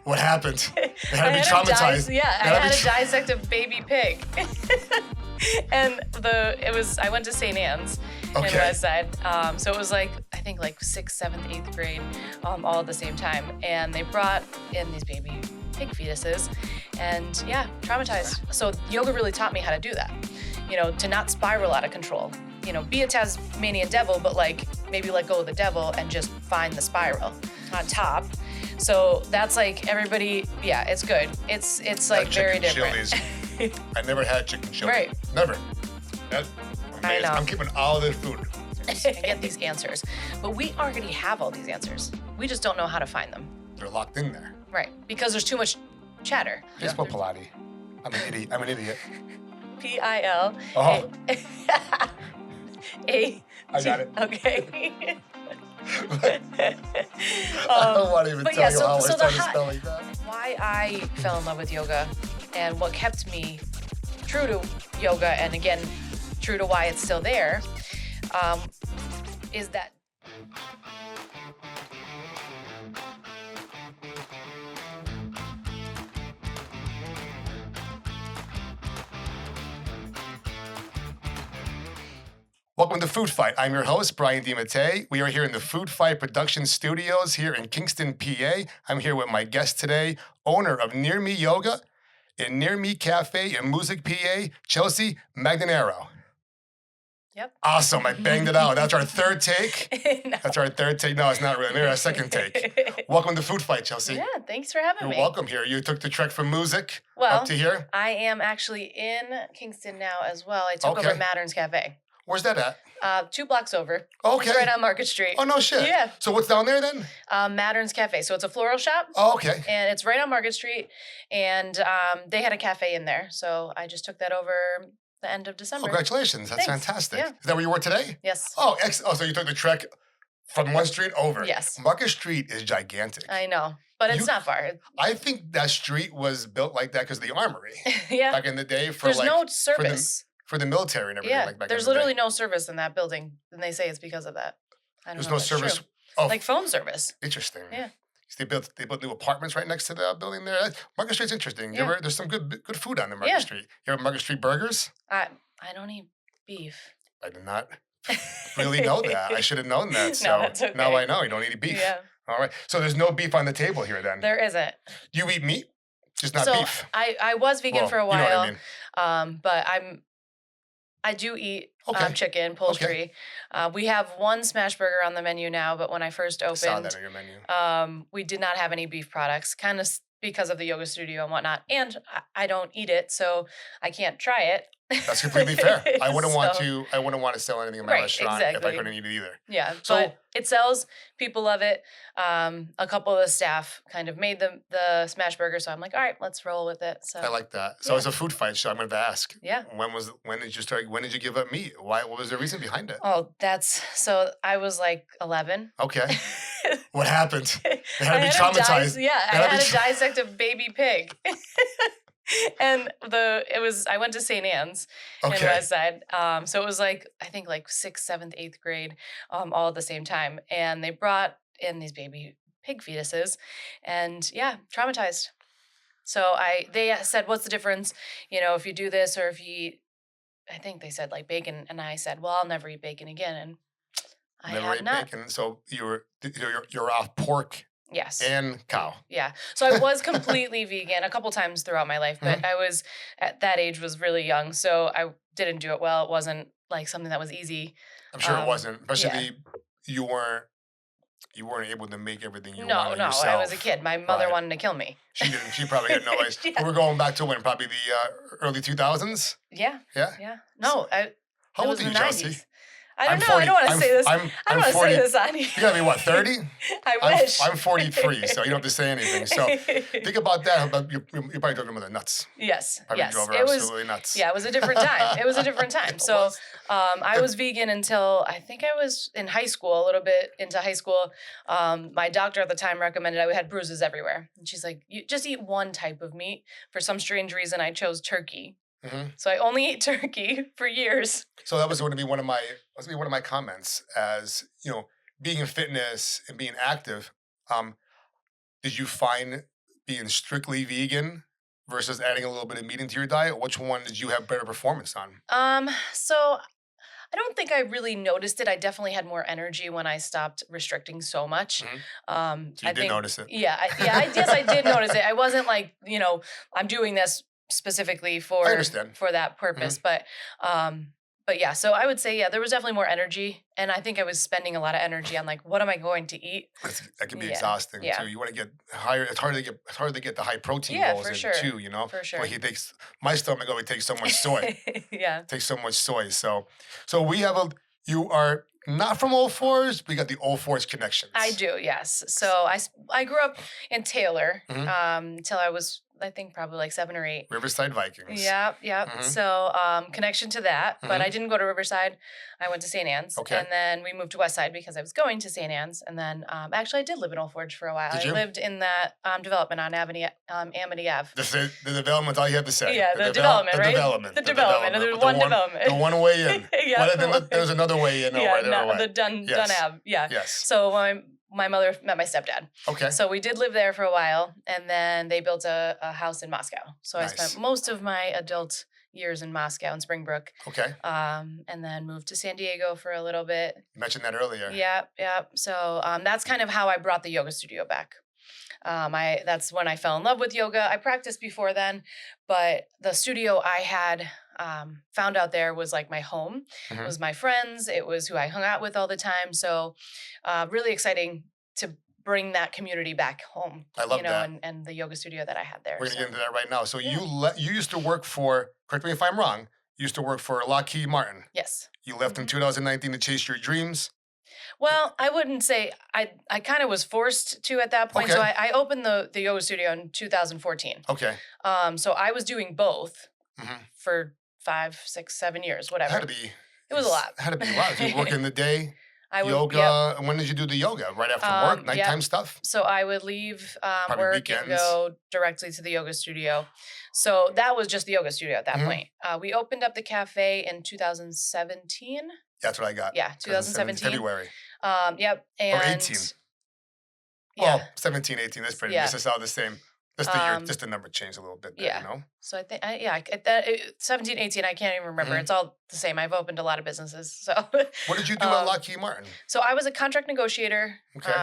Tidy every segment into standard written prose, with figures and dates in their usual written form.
What happened? They had to be I traumatized. had to dissect a baby pig. And I went to St. Anne's in West Side. So it was like, I think like 6th, 7th, 8th grade, all at the same time. And they brought in these baby pig fetuses and yeah, traumatized. So yoga really taught me how to do that, to not spiral out of control. Be a Tasmanian devil, but like maybe let go of the devil and just find the spiral on top. So that's like everybody, yeah, it's good. It's like very different. I never had chicken chili. Right. Never. That's amazing. I know. I'm keeping all this food. And get these answers. But we already have all these answers. We just don't know how to find them. They're locked in there. Right. Because there's too much chatter. Just spell Pilates. I'm an idiot. P-I-L. Oh. A. I got it. Okay. I don't want to even tell you how I started spelling that. Why I fell in love with yoga and what kept me true to yoga and again, true to why it's still there, is that Welcome to Food Fight. I'm your host, Brian DiMattei. We are here in the Food Fight Production Studios here in Kingston, PA. I'm here with my guest today, owner of Near Me Yoga and Near Me Cafe in Music, PA, Chelsea Manganaro. Yep. Awesome. I banged it out. That's our third take. No. That's our third take. No, it's not really. Maybe our second take. Welcome to Food Fight, Chelsea. Yeah, thanks for having me. You're welcome here. You took the trek from Music Well, up to here? I am actually in Kingston now as well. I took over Mattern's Cafe. Where's that at? 2 blocks over. Okay. It's right on Market Street. Oh, no shit. Yeah. So what's down there then? Mattern's Cafe. So it's a floral shop. Oh, okay. And it's right on Market Street. And they had a cafe in there. So I just took that over the end of December. Congratulations. That's Thanks. fantastic. Yeah. Is that where you were today? Yes. Oh, so you took the trek from one street over? Yes. Market Street is gigantic. I know. But it's not far. I think that street was built like that because of the armory. Yeah. Back in the day for There's no service. For the military and everything. Yeah. Like back There's in the literally day. no service in that building. And they say it's because of that. I don't There's know no if that's service. true. Oh, Like phone service. interesting. Yeah. They built new apartments right next to the building there. Market Street's interesting. Yeah. There's some good food on the Market Street. You ever Market Street burgers? I don't eat beef. I did not really know that. I should have known that. So No, that's okay. now I know you don't eat beef. Yeah. All right. So there's no beef on the table here then. There isn't. You eat meat, just not so beef. I was vegan Well, for a while. You know what I mean. But I do eat Okay. chicken, poultry. We have one smash burger on the menu now, but when I first I saw opened, that on your menu. we did not have any beef products, kind of because of the yoga studio and whatnot. And I don't eat it, so I can't try it. That's completely fair. I wouldn't want So- to sell anything in my Right, restaurant if I exactly. couldn't eat it either. Yeah, So- but it sells. People love it. A couple of the staff kind of made the smash burger, so I'm like, all right, let's roll with it. So I like that. So Yeah. it's a food fight show. I'm going to ask. yeah. When did you give up meat? What was the reason behind it? Oh, so I was like 11. Okay. What happened? They had to be I traumatized. had to dissect a baby pig. And I went to St. Anne's in Okay. West Side. So it was like, I think like 6th, 7th, 8th grade, all at the same time. And they brought in these baby pig fetuses and yeah, traumatized. So they said, what's the difference, if you do this or if you eat, I think they said like bacon. And I said, well, I'll never eat bacon again. And I Never have ate not. bacon. So you're off pork Yes. and cow. Yeah. So I was completely vegan a couple times throughout my life, but I was at that age was really young. So I didn't do it well. It wasn't like something that was easy. I'm sure it wasn't. Especially yeah. you weren't able to make everything you No, wanted yourself. I was a kid. My mother Right. wanted to kill me. She didn't. She probably had no idea. Yeah. We're going back to when? Probably the early 2000s? Yeah. Yeah? Yeah. No, How it old was are you, the Chelsea? 90s. I I'm don't know. 40 I don't want to say this. I'm I don't want to 40 say this on here. You gotta be what, 30? I wish. I'm 43, so you don't have to say anything. So think about that. But you probably drove your mother nuts. Yes. Probably Yes. drove her It was. absolutely nuts. Yeah, it was a different time. It was a different time. It So was. I was vegan until I think I was in high school, a little bit into high school. My doctor at the time recommended I had bruises everywhere. And she's like, you just eat one type of meat. For some strange reason, I chose turkey. Mhm. So I only ate turkey for years. So that was going to be one of my comments as, being in fitness and being active. Did you find being strictly vegan versus adding a little bit of meat into your diet? Which one did you have better performance on? So I don't think I really noticed it. I definitely had more energy when I stopped restricting so much. So you did notice it. Yeah, yes, I did notice it. I wasn't like, I'm doing this specifically I understand. for that purpose, but yeah. So I would say, yeah, there was definitely more energy, and I think I was spending a lot of energy on like, what am I going to eat? That can be exhausting too. You want to get higher. It's hard to get the high protein goals for in sure. too. For sure. Like my stomach only takes so much soy. Yeah. Takes so much soy. So we have you are not from Old Forest, but you got the Old Forest connections. I do, yes. So I grew up in Taylor till I was, I think, probably like 7 or 8. Riverside Vikings. Yep. So connection to that, but I didn't go to Riverside. I went to St. Anne's, and then we moved to Westside because I was going to St. Anne's, and then actually I did live in Old Forge for a while. Did you? I lived in that development on Amity Ave. The development's all you have to say. Yeah, the development, right? The development. There's one development. The one way in. Yeah. Well, there's another way in. The Dunn Ave. Yeah. Yes. So my mother met my stepdad. Okay. So we did live there for a while, and then they built a house in Moscow. So I spent most of my adult years in Moscow and Springbrook. Okay. And then moved to San Diego for a little bit. You mentioned that earlier. Yeah. So that's kind of how I brought the yoga studio back. That's when I fell in love with yoga. I practiced before then, but the studio I had found out there was like my home. It was my friends. It was who I hung out with all the time. So really exciting to bring that community back home. I love that. And the yoga studio that I had there. We're going to get into that right now. So you used to work for, correct me if I'm wrong, you used to work for Lockheed Martin. Yes. You left in 2019 to chase your dreams. Well, I wouldn't say I kind of was forced to at that point. Okay. So I opened the yoga studio in 2014. Okay. So I was doing both for 5, 6, 7 years, whatever. It was a lot. Had to be a lot. You work in the day, yoga. Yep. And when did you do the yoga? Right after work, nighttime stuff? So I would leave work weekends. and go directly to the yoga studio. So that was just the yoga studio at that point. We opened up the cafe in 2017. That's what I got. Yeah, 2017. February. Yep. And or 18. Yeah. Well, 17, 18. That's pretty. This is all the same. Just the year, just the number changed a little bit there, So I think, 17, 18, I can't even remember. It's all the same. I've opened a lot of businesses. So what did you do at Lockheed Martin? So I was a contract negotiator. Okay.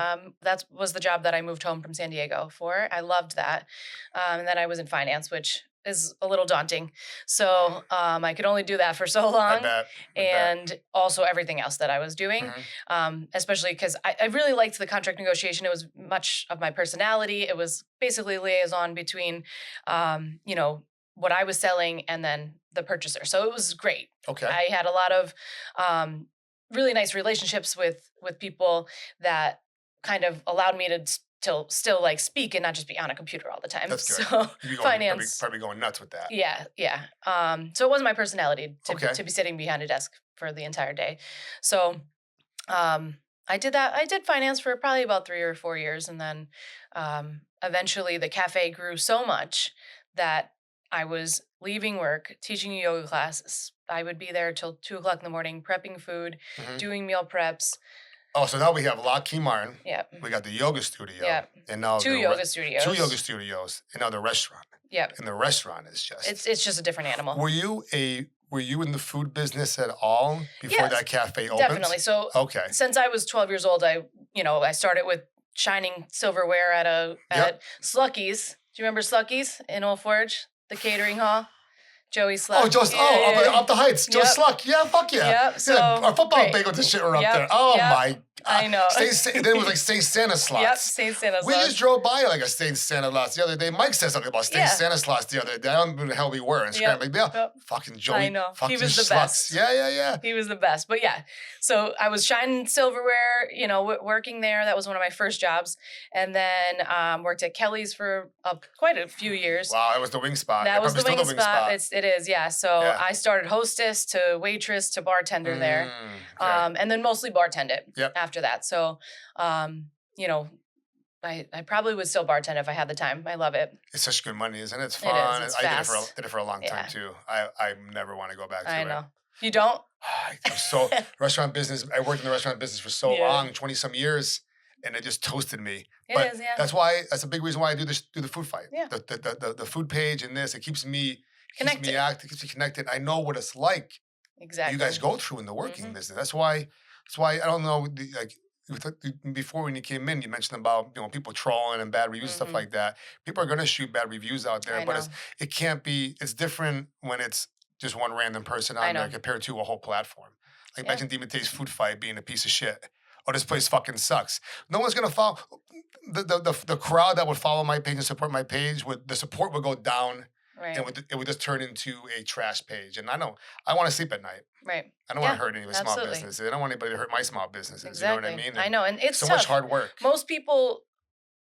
That was the job that I moved home from San Diego for. I loved that. And then I was in finance, which is a little daunting. So I could only do that for so long. I bet. Also everything else that I was doing, especially because I really liked the contract negotiation. It was much of my personality. It was basically liaison between, what I was selling and then the purchaser. So it was great. Okay. I had a lot of really nice relationships with people that kind of allowed me to still like speak and not just be on a computer all the time. That's good. So finance, probably going nuts with that. Yeah. So it wasn't my personality to be sitting behind a desk for the entire day. So I did that. I did finance for probably about 3 or 4 years, and then eventually the cafe grew so much that I was leaving work, teaching a yoga class. I would be there till 2:00 in the morning, prepping food, doing meal preps. Oh, so now we have Lockheed Martin. Yep. We got the yoga studio. Yep. And now 2 yoga studios. 2 yoga studios. And now the restaurant. Yep. And the restaurant is just. It's just a different animal. Were you in the food business at all before that cafe opened? Definitely. So since I was 12 years old, I started with shining silverware at Slucky's. Do you remember Slucky's in Old Forge, the catering hall? Joey Sluck. Up the heights. Joe Sluck. Yeah, fuck yeah. Yep. So our football bagels and shit were up there. Oh my. I know. Then it was like St. Santa slots. Yep, St. Santa slots. We just drove by like a St. Santa slots the other day. Mike said something about St. Santa slots the other day. I don't know who the hell we were. And scrambled. Fucking Joey. I know. He was the best. Yeah. He was the best. But yeah, so I was shining silverware, working there. That was one of my first jobs. And then worked at Kelly's for quite a few years. Wow, that was the wing spot. That was the wing spot. It is, yeah. So I started hostess to waitress to bartender there. Okay. And then mostly bartended after that. So, I probably would still bartend if I had the time. I love it. It's such good money, isn't it? It's fun. It is. It's fast. Did it for a long time too. I never want to go back to it. I know. You don't? restaurant business. I worked in the restaurant business for so long, 20 some years. and it just toasted me. It is, yeah. That's a big reason why I do the food fight. Yeah. The food page and this, it keeps me Connected. active, keeps me connected. I know what it's like. Exactly. You guys go through in the working business. That's why I don't know, like, before when you came in, you mentioned about people trolling and bad reviews, stuff like that. People are gonna shoot bad reviews out there, but it can't be. It's different when it's just one random person on there compared to a whole platform. Like imagine DiMatteis's food fight being a piece of shit. Oh, this place fucking sucks. No one's gonna follow the crowd that would follow my page and support my page. The support would go down. Right. And it would just turn into a trash page. And I want to sleep at night. Right. I don't want to hurt any of the small businesses. I don't want anybody to hurt my small businesses. Exactly. You know what I mean? I know. And it's so tough. much hard work. Most people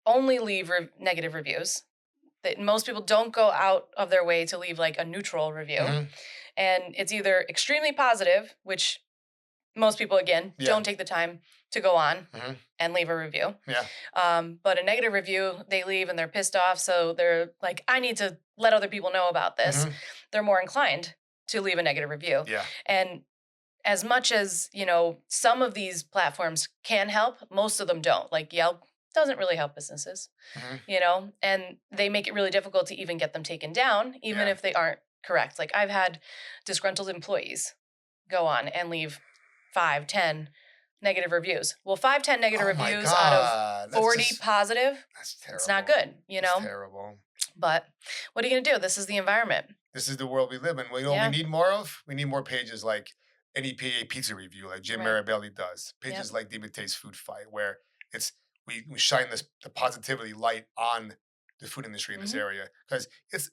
only leave negative reviews. Most people don't go out of their way to leave like a neutral review. And it's either extremely positive, which most people, again, don't take the time to go on and leave a review. Yeah. But a negative review, they leave and they're pissed off. So they're like, I need to let other people know about this. They're more inclined to leave a negative review. Yeah. And as much as, some of these platforms can help, most of them don't. Like Yelp doesn't really help businesses, and they make it really difficult to even get them taken down, even if they aren't correct. Like I've had disgruntled employees go on and leave 5, 10 negative reviews. Well, 5, 10 negative reviews out of 40 positive. That's terrible. It's not good, That's terrible. But what are you going to do? This is the environment. This is the world we live in. Well, what we need more of? We need more pages like NEPA Pizza Review, like Jim Marabelli does. Pages like DiMatteis's Food Fight, where we shine the positivity light on the food industry in this area, because it's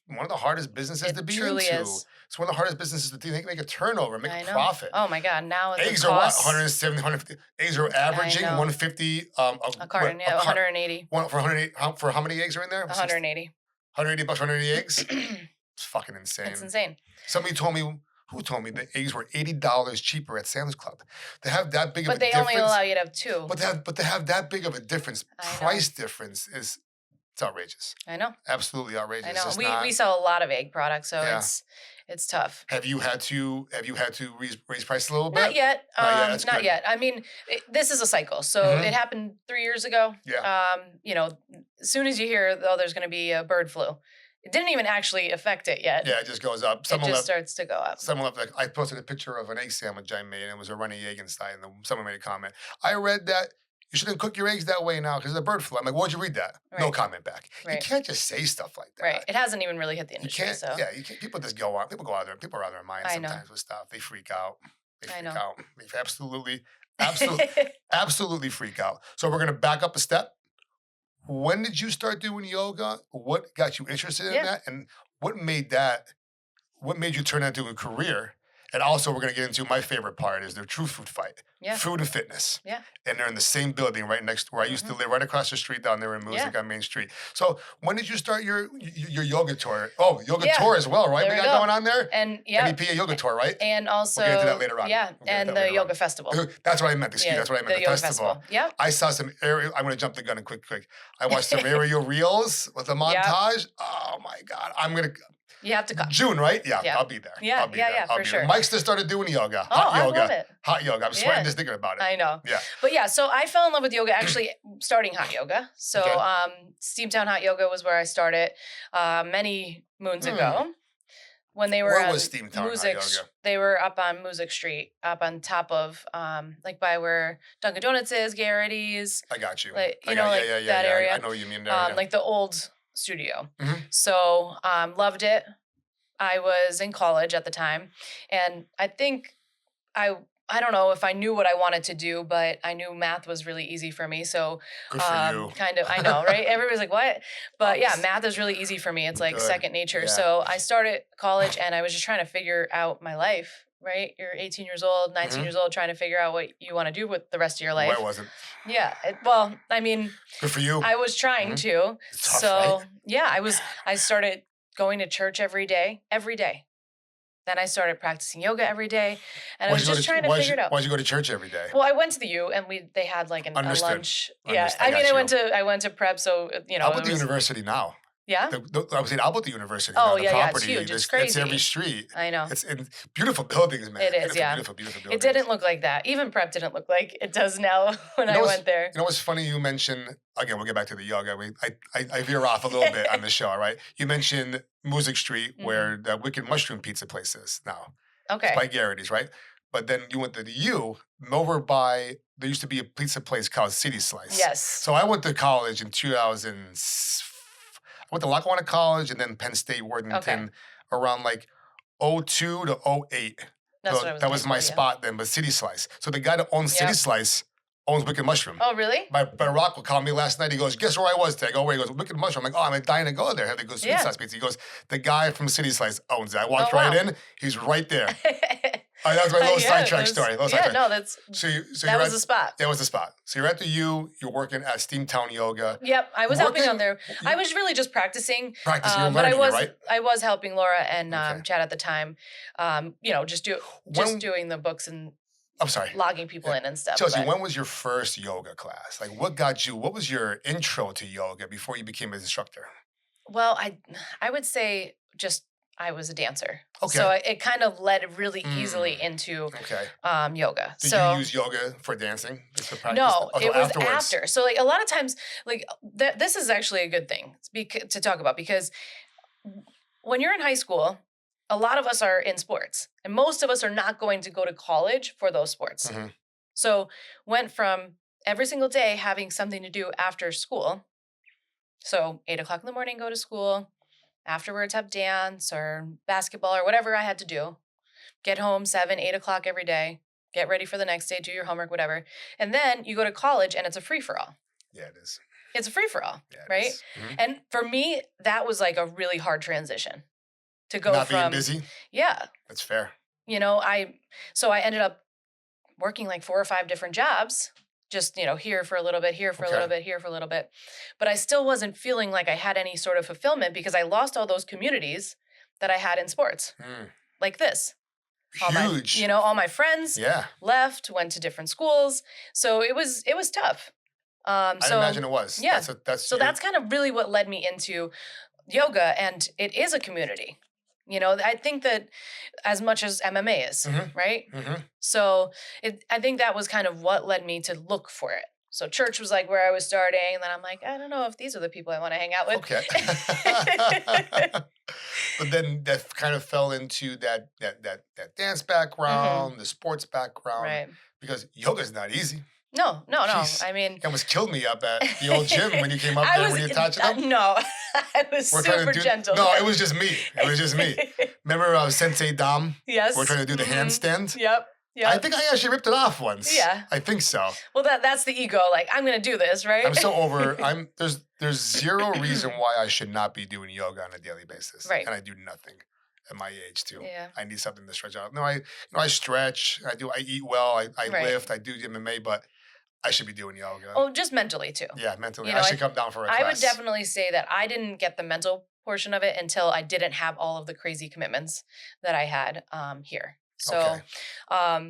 one of the hardest businesses to be truly into. Is. It's one of the hardest businesses to make a turnover, make a profit. Oh my God! Now eggs are what, 170, 150. Eggs are averaging 150 a carton. 180. For 180. For how many eggs are in there? 180. 180 bucks for 180 eggs. It's fucking insane. It's insane. Somebody told me. Who told me the eggs were $80 cheaper at Sam's Club? They have that big of a difference. But they only allow you to have 2. But they have that big of a difference. Price difference is. It's outrageous. I know. Absolutely outrageous. I know. We sell a lot of egg products, so it's tough. Have you had to raise prices a little bit? Not yet. Not yet. I mean, this is a cycle. So it happened 3 years ago. Yeah. As soon as you hear, there's going to be a bird flu, it didn't even actually affect it yet. Yeah, it just goes up. It just starts to go up. I posted a picture of an egg sandwich I made, and it was a runny egg inside, and someone made a comment. I read that you shouldn't cook your eggs that way now because of the bird flu. I'm like, why'd you read that? Right. No comment back. Right. You can't just say stuff like that. Right. It hasn't even really hit the industry. People just go on. People go out there. People are out of their minds sometimes with stuff. They freak out. They absolutely freak out. So we're going to back up a step. When did you start doing yoga? What got you interested in that? And what made you turn that into a career? And also, we're going to get into my favorite part is their true food fight. Yeah. Food and fitness. Yeah. And they're in the same building right next to where I used to live, right across the street down there in Music on Main Street. So when did you start your yoga tour? Oh, yoga tour as well, right? We got going on there? And NEPA yoga tour, right? And also, we'll get into that later on. Yeah, and the yoga festival. That's what I meant. That's what I meant. The yoga festival. Yeah. I saw some aerial. I'm going to jump the gun and quick. I watched some aerial reels with a montage. Oh my God. You have to come. June, right? Yeah, I'll be there. Yeah, for sure. Mike's just started doing yoga. I love it. Hot yoga. I'm sweating just thinking about it. I know. Yeah. But so I fell in love with yoga actually starting hot yoga. So Steamtown Hot Yoga was where I started many moons ago. When they were where was Steamtown Hot Yoga? They were up on Music Street, up on top of like by where Dunkin' Donuts is, Garrity's. I got you. Like, that area. I know what you mean there. Like the old studio. So loved it. I was in college at the time, and I think I don't know if I knew what I wanted to do, but I knew math was really easy for me. So good for you. Kind of, I know, right? Everybody's like, what? But math is really easy for me. It's like second nature. Yeah. So I started college and I was just trying to figure out my life, right? You're 18 years old, 19 years old, trying to figure out what you want to do with the rest of your life. Why wasn't? Yeah. Good for you. I was trying to. It's tough, right? I started going to church every day. Then I started practicing yoga every day, and I was just trying to figure it out. Why'd you go to church every day? Well, I went to the U, and they had like a lunch. Yeah, I went to prep, so How about the university now? Yeah? I was in Albert University. Oh, The yeah, property. it's huge. It's It's every crazy. street. I know. It's in beautiful buildings, man. It is, Beautiful, yeah. beautiful, beautiful It buildings. didn't look like that. Even prep didn't look like it does now when I went there. You know what's funny? You mentioned, again, we'll get back to the yoga. I veer off a little bit on the show, all right? You mentioned Music Street, where the Wicked Mushroom Pizza place is now. Okay. It's by Garrity's, right? But then you went to the U, over by, there used to be a pizza place called City Slice. Yes. So I went to college in 2000. I went to Lackawanna College and then Penn State, Worthington, around like 02 to 08. That's so what I was that was my spot then, but City Slice. So the guy that owns City Slice owns Wicked Mushroom. Oh, really? My Rock called me last night. He goes, guess where I was today? I go, where? He goes, Wicked Mushroom. I'm like, oh, I'm dying to go there. Have to go City Slice pizza. He goes, the guy from City Slice owns it. I walked right in. He's right there. That was my little sidetrack story. That's that was the spot. That was the spot. So you're at the U. You're working at Steamtown Yoga. Yep, I was helping on there. I was really just practicing. Practicing, you were but right? I was helping Laura and Chad at the time. Just doing the books and logging people in and stuff. Chelsea, when was your first yoga class? Like, what was your intro to yoga before you became an instructor? Well, I would say just I was a dancer. Okay. So it kind of led really easily into yoga. Did you use yoga for dancing? Just to practice? No, it was afterwards. after. So like a lot of times, like this is actually a good thing to talk about because when you're in high school, a lot of us are in sports and most of us are not going to go to college for those sports. Mm-hmm. So went from every single day having something to do after school. So 8 o'clock in the morning, go to school. Afterwards, have dance or basketball or whatever I had to do. Get home 7, 8 o'clock every day. Get ready for the next day, do your homework, whatever. And then you go to college and it's a free-for-all. Yeah, it is. It's a free-for-all, right? Mm-hmm. And for me, that was like a really hard transition to go Not from being busy? Yeah. That's fair. I ended up working like 4 or 5 different jobs. Just, here for a little bit, here for a little bit, here for a little bit. But I still wasn't feeling like I had any sort of fulfillment because I lost all those communities that I had in sports. Like this. Huge. All my friends left, went to different schools. So it was tough. I imagine it was. Yeah. That's kind of really what led me into yoga. And it is a community. I think that as much as MMA is, right? Mm-hmm. So I think that was kind of what led me to look for it. So church was like where I was starting. And then I'm like, I don't know if these are the people I want to hang out with. Okay. But then that kind of fell into that dance background, the sports background. Right. Because yoga's not easy. No. Jeez. I mean, you almost killed me up at the old gym when you came up there. Were you touching them? No, I was super gentle. No, it was just me. Remember Sensei Dom? Yes. We're trying to do the handstand. Yep. I think I actually ripped it off once. Yeah. I think so. Well, that's the ego. Like, I'm going to do this, right? I'm so over. There's zero reason why I should not be doing yoga on a daily basis. Right. And I do nothing at my age too. Yeah. I need something to stretch out. No, I stretch. I eat well. I lift. I do MMA, but I should be doing yoga. Oh, just mentally too. Yeah, mentally. I should come down for a class. I would definitely say that I didn't get the mental portion of it until I didn't have all of the crazy commitments that I had here. So, so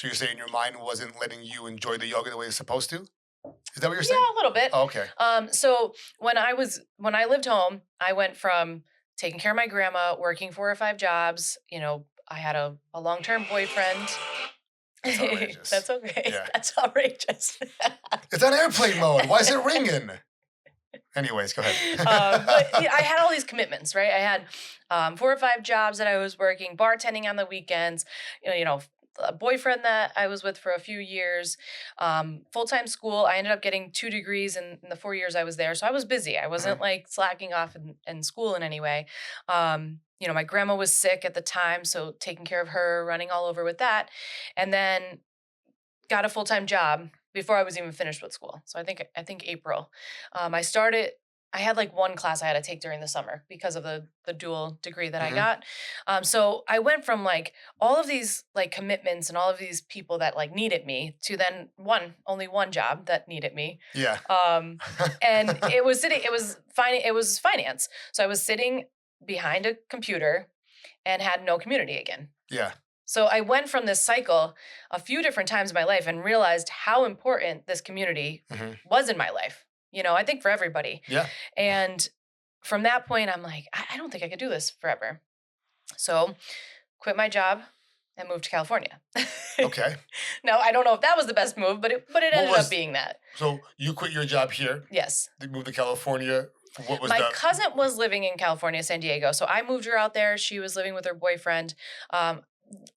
you're saying your mind wasn't letting you enjoy the yoga the way it's supposed to? Is that what you're saying? Yeah, a little bit. Oh, okay. So when I lived home, I went from taking care of my grandma, working 4 or 5 jobs. I had a long-term boyfriend. That's outrageous. That's okay. Yeah. That's outrageous. It's on airplane mode. Why is it ringing? Anyways, go ahead. But I had all these commitments, right? I had 4 or 5 jobs that I was working, bartending on the weekends, a boyfriend that I was with for a few years, full-time school. I ended up getting 2 degrees in the 4 years I was there. So I was busy. I wasn't like slacking off in school in any way. My grandma was sick at the time, so taking care of her, running all over with that. And then got a full-time job before I was even finished with school. So I think April. I had like 1 class I had to take during the summer because of the dual degree that I got. So I went from like all of these like commitments and all of these people that like needed me to then only one job that needed me. Yeah. And it was finance. So I was sitting behind a computer and had no community again. Yeah. So I went from this cycle a few different times in my life and realized how important this community was in my life. I think for everybody. Yeah. And from that point, I'm like, I don't think I could do this forever. So quit my job and moved to California. Okay. No, I don't know if that was the best move, but it ended up being that. So you quit your job here? Yes. You moved to California. What was my cousin was living in California, San Diego. So I moved her out there. She was living with her boyfriend.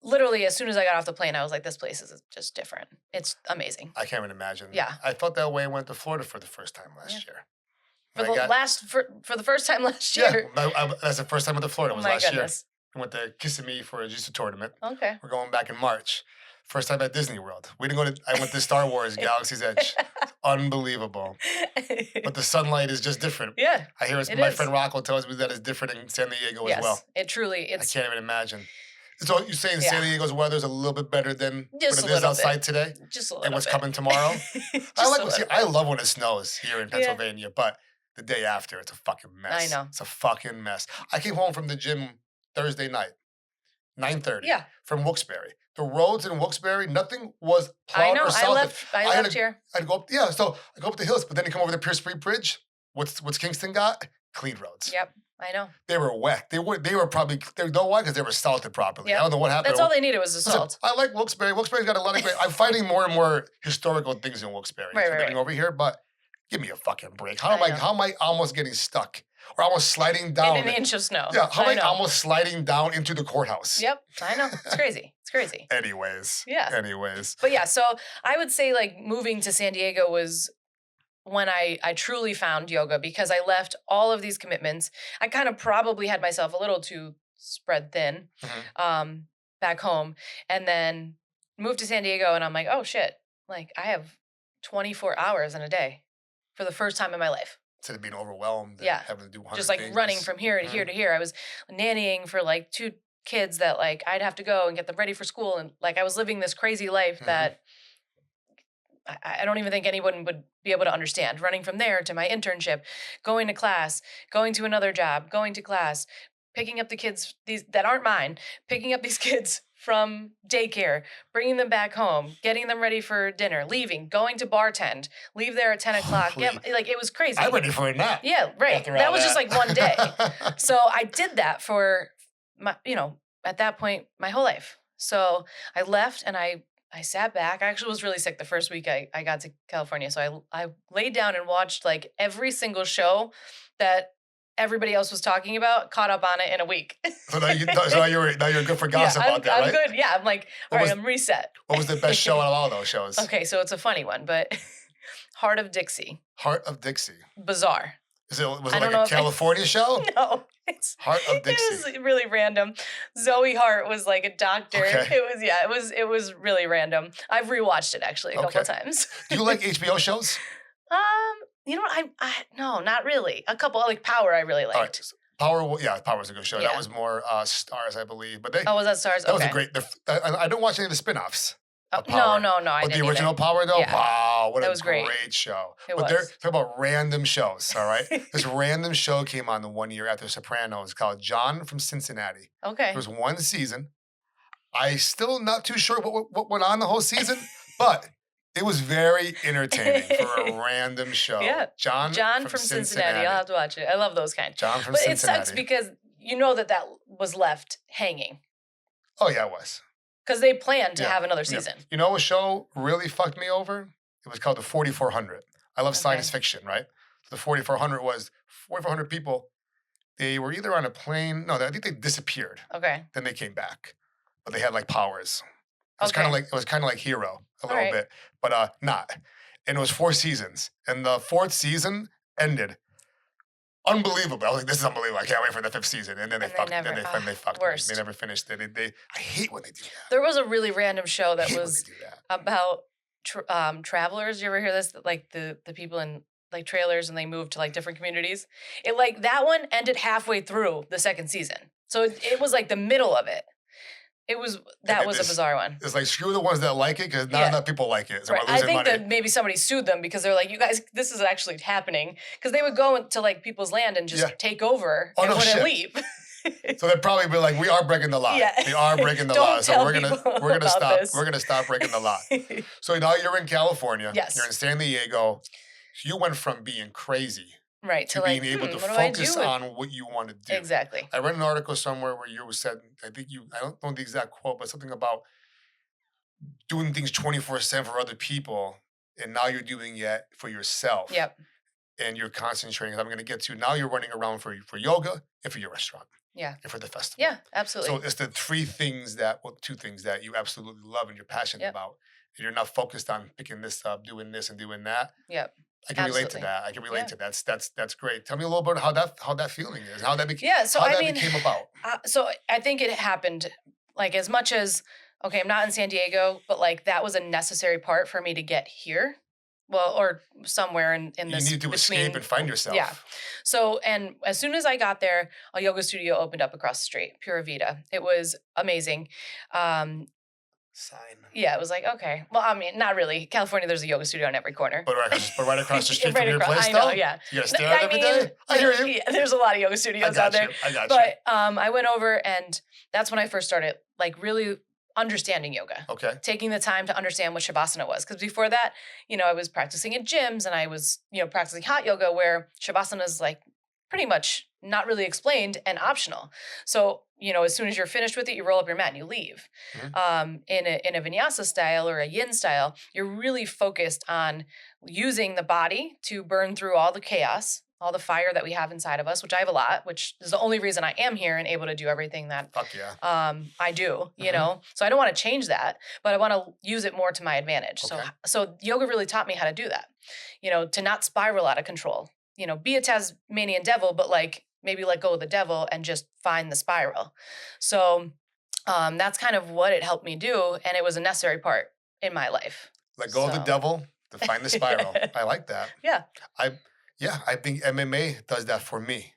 Literally, as soon as I got off the plane, I was like, this place is just different. It's amazing. I can't even imagine. Yeah. I felt that way and went to Florida for the first time last year. For the first time last year. Yeah, that's the first time I went to Florida. It was last year. I went to Kissimmee for a Jiu-Jitsu tournament. Okay. We're going back in March. First time at Disney World. We didn't go to. I went to Star Wars Galaxy's Edge. Unbelievable. But the sunlight is just different. Yeah. I hear my friend Rocco tells me that it's different in San Diego as well. It truly is. I can't even imagine. So you're saying San Diego's weather is a little bit better than what it is outside today? Just a little bit. And what's coming tomorrow? I love when it snows here in Pennsylvania, but the day after, it's a fucking mess. I know. It's a fucking mess. I came home from the gym Thursday night, 9:30. Yeah. From Wilkes-Barre. The roads in Wilkes-Barre, nothing was plowed or salted. I left here. I'd go up, so I go up the hills, but then you come over the Pierce Street Bridge. What's Kingston got? Clean roads. Yep, I know. They were wet. They were probably, you know why? Because they were salted properly. Yep. I don't know what happened. That's all they needed was the salt. I like Wilkes-Barre. Wilkes-Barre's got a lot of great, I'm finding more and more historical things in Wilkes-Barre. Right. Over here, but give me a fucking break. How am I almost getting stuck? Or almost sliding down. In an inch of snow. Yeah, how am I almost sliding down into the courthouse? Yep, I know. It's crazy. It's crazy. Anyways. But yeah, so I would say like moving to San Diego was when I truly found yoga because I left all of these commitments. I kind of probably had myself a little too spread thin back home. And then moved to San Diego and I'm like, oh shit, like I have 24 hours in a day for the first time in my life. Instead of being overwhelmed and having to do 100 just like things. running from here to here to here. I was nannying for like 2 kids that like I'd have to go and get them ready for school. And like I was living this crazy life that I don't even think anyone would be able to understand. Running from there to my internship, going to class, going to another job, going to class, picking up the kids these that aren't mine, picking up these kids from daycare, bringing them back home, getting them ready for dinner, leaving, going to bartend, leave there at 10 o'clock. Like it was crazy. I'm ready for a nap. Yeah, right. That was just like one day. So I did that for my, at that point, my whole life. So I left and I sat back. I actually was really sick the first week I got to California. So I laid down and watched like every single show that everybody else was talking about, caught up on it in a week. So now you're good for gossip about that, right? I'm good. Yeah, I'm like, all right, I'm reset. What was the best show out of all those shows? Okay, so it's a funny one, but Heart of Dixie. Heart of Dixie. Bizarre. Was it like a California show? No. Heart of Dixie. It was really random. Zoe Hart was like a doctor. Okay. It was really random. I've rewatched it actually a couple of times. Do you like HBO shows? You know what? No, not really. A couple like Power I really liked. Right. Power was a good show. Yeah. That was more Stars, I believe. But was that Stars? That was a great. I don't watch any of the spin-offs. No. But the original Power though, wow, what a great show. But they're talking about random shows. All right, this random show came on the one year after Sopranos called John from Cincinnati. Okay, it was one season. I still not too sure what went on the whole season, but it was very entertaining for a random show. Yeah. John from Cincinnati. I'll have to watch it. I love those kind. John from Cincinnati. But it sucks because you know that was left hanging. Oh, yeah, it was. Because they planned to have another season. Yeah. You know a show really fucked me over? It was called The 4400. I love science fiction, right? The 4400 was 4,400 people. They were either on a plane. No, I think they disappeared. Okay. Then they came back. But they had like powers. It was kind of like Hero a little bit, but not. And it was 4 seasons, and the 4th season ended unbelievable. I was like, "This is unbelievable! I can't wait for the 5th season." And then they fucked. Then they fucked. Worst. They never finished it. I hate when they do that. There was a really random show that was about travelers. You ever hear this? Like the people in like trailers and they moved to like different communities. It like that one ended halfway through the 2nd season, so it was like the middle of it. It was a bizarre one. It's like screw the ones that like it because not enough people like it. So we're I losing think money. that maybe somebody sued them because they're like, you guys, this is actually happening. Because they would go to like people's land and just take over and wouldn't leave. So they'd probably be like, we are breaking the law. Yeah. We are breaking the law. So we're gonna stop. We're gonna stop breaking the law. So now you're in California. Yes. You're in San Diego. So you went from being crazy Right. to To like, being able to what do I do focus with on what you want to do. exactly. I read an article somewhere where you said, I don't know the exact quote, but something about doing things 24/7 for other people, and now you're doing it for yourself. Yep. And you're concentrating. I'm going to get to now. You're running around for yoga and for your restaurant. Yeah. And for the festival. Yeah, absolutely. So it's the two things that you absolutely love and you're passionate Yep. about. And you're not focused on picking this up, doing this, and doing that. Yep. I can relate to Absolutely. that. I can relate Yeah. to that. That's great. Tell me a little bit how that feeling is. How that became. Yeah. So How I that mean, became about. so I think it happened like as much as okay, I'm not in San Diego, but like that was a necessary part for me to get here. Well, or somewhere in You this need to between, escape and find yourself. Yeah. So, and as soon as I got there, a yoga studio opened up across the street, Pura Vida. It was amazing. Sign. Yeah, it was like, okay. Well, I mean, not really. California, there's a yoga studio on every corner. But right across the street Right from your across, place, I know, though? yeah. You gotta stare at it every day? I hear you. Yeah, there's a lot of yoga studios out there. I got you. But I went over and that's when I first started like really understanding yoga. Okay. Taking the time to understand what Shavasana was. Because before that, I was practicing in gyms and I was, practicing hot yoga where Shavasana is like pretty much not really explained and optional. So, as soon as you're finished with it, you roll up your mat and you leave. Mm-hmm. In a vinyasa style or a yin style, you're really focused on using the body to burn through all the chaos, all the fire that we have inside of us, which I have a lot, which is the only reason I am here and able to do everything that Fuck yeah. I do, So I don't want to change that, but I want to use it more to my advantage. Okay. So yoga really taught me how to do that, to not spiral out of control, be a Tasmanian devil, but like maybe let go of the devil and just find the spiral. So that's kind of what it helped me do. And it was a necessary part in my life. Let go of the devil to find the spiral. I like that. Yeah. I think MMA does that for me.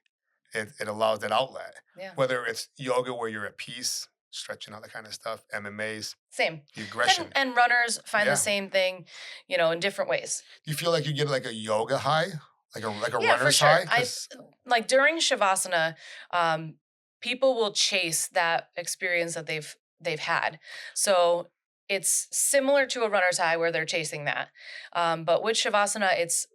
It allows that outlet. Yeah. Whether it's yoga where you're at peace, stretching, all that kind of stuff, MMA's. Same. The aggression. And runners find the same thing, in different ways. Do you feel like you get like a yoga high? Like a yeah, runner's for sure. high? Like during Shavasana, people will chase that experience that they've had. So it's similar to a runner's high where they're chasing that. But with Shavasana,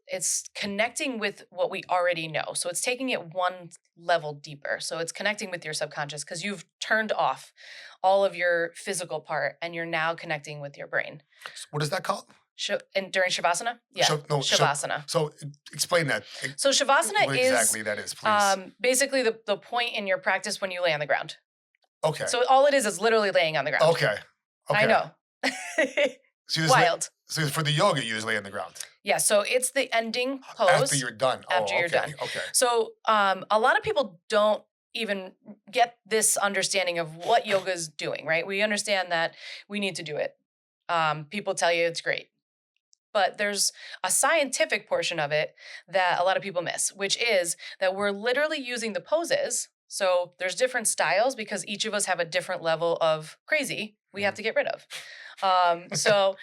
it's connecting with what we already know. So it's taking it one level deeper. So it's connecting with your subconscious because you've turned off all of your physical part and you're now connecting with your brain. What is that called? And during Shavasana? Yeah, Shavasana. So explain that. So Shavasana what is exactly that is, please. Basically the point in your practice when you lay on the ground. Okay. So all it is literally laying on the ground. Okay. I know. So wild. So for the yoga, you just lay on the ground. Yeah. So it's the ending pose. After you're done. After you're done. Okay. So a lot of people don't even get this understanding of what yoga is doing, right? We understand that we need to do it. People tell you it's great. But there's a scientific portion of it that a lot of people miss, which is that we're literally using the poses. So there's different styles because each of us have a different level of crazy we have to get rid of. So,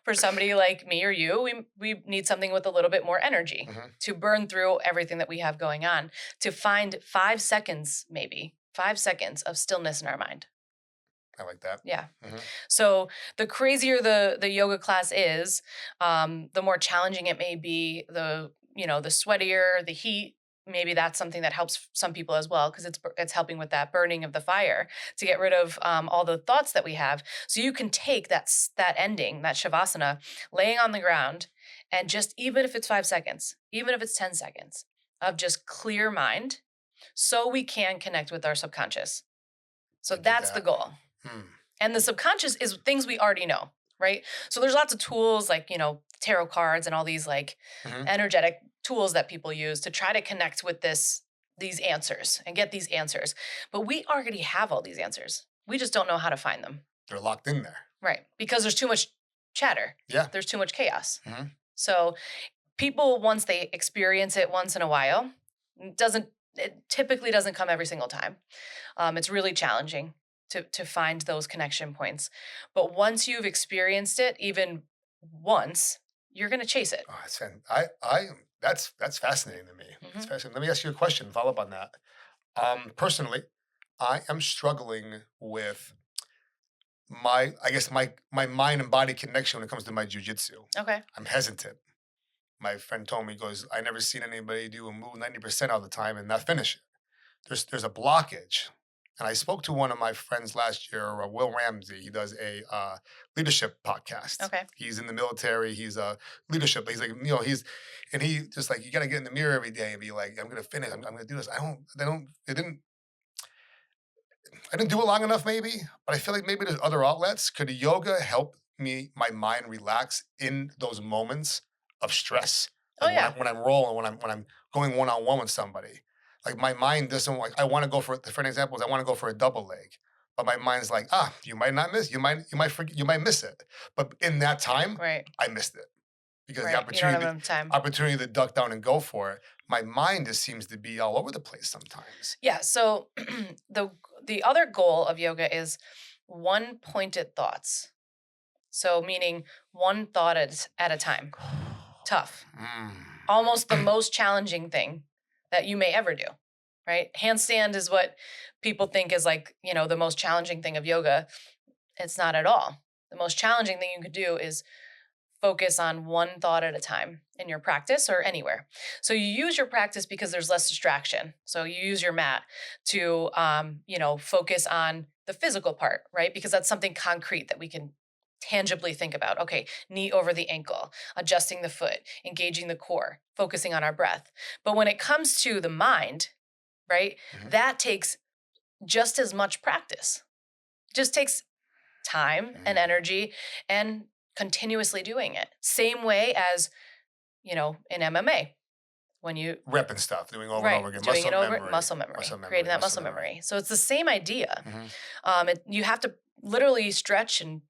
for somebody like me or you, we need something with a little bit more energy to burn through everything that we have going on, to find 5 seconds, maybe 5 seconds of stillness in our mind. I like that. Yeah. So the crazier the yoga class is, the more challenging it may be, the sweatier, the heat. Maybe that's something that helps some people as well because it's helping with that burning of the fire to get rid of all the thoughts that we have. So you can take that ending, that Shavasana, laying on the ground, and just even if it's 5 seconds, even if it's 10 seconds of just clear mind, so we can connect with our subconscious. So that's the goal. And the subconscious is things we already know, right? So there's lots of tools like, tarot cards and all these like energetic tools that people use to try to connect with these answers and get these answers. But we already have all these answers. We just don't know how to find them. They're locked in there. Right. Because there's too much chatter. Yeah. There's too much chaos. So people, once they experience it once in a while, it typically doesn't come every single time. It's really challenging to find those connection points. But once you've experienced it, even once, you're going to chase it. Oh, that's fascinating to me. It's fascinating. Let me ask you a question, follow up on that. Personally, I am struggling with my mind and body connection when it comes to my jujitsu. Okay. I'm hesitant. my friend told me, he goes, I never seen anybody do a move 90% of the time and not finish it. There's a blockage. And I spoke to one of my friends last year, Will Ramsey. He does a leadership podcast. Okay. He's in the military. He's a leadership. He's like, he just like, you got to get in the mirror every day and be like, I'm going to finish. I'm going to do this. I didn't do it long enough maybe, but I feel like maybe there's other outlets. Could yoga help my mind relax in those moments of stress? Like when I'm rolling, when I'm going one-on-one with somebody. Like my mind doesn't like, I want to go for an example is I want to go for a double leg. But my mind's like, you might not miss, you might miss it. But in that time, I missed it. Because the opportunity to duck down and go for it, my mind just seems to be all over the place sometimes. Yeah. So the other goal of yoga is one-pointed thoughts. So meaning one thought at a time. Tough. Almost the most challenging thing that you may ever do, right? Handstand is what people think is like, the most challenging thing of yoga. It's not at all. The most challenging thing you could do is focus on one thought at a time in your practice or anywhere. So you use your practice because there's less distraction. So you use your mat to, focus on the physical part, right? Because that's something concrete that we can tangibly think about. Okay, knee over the ankle, adjusting the foot, engaging the core, focusing on our breath. But when it comes to the mind, right, that takes just as much practice. Just takes time and energy and continuously doing it. Same way as, in MMA. When you rep and stuff, doing over and over again, muscle memory, creating that muscle memory. So it's the same idea. You have to literally stretch and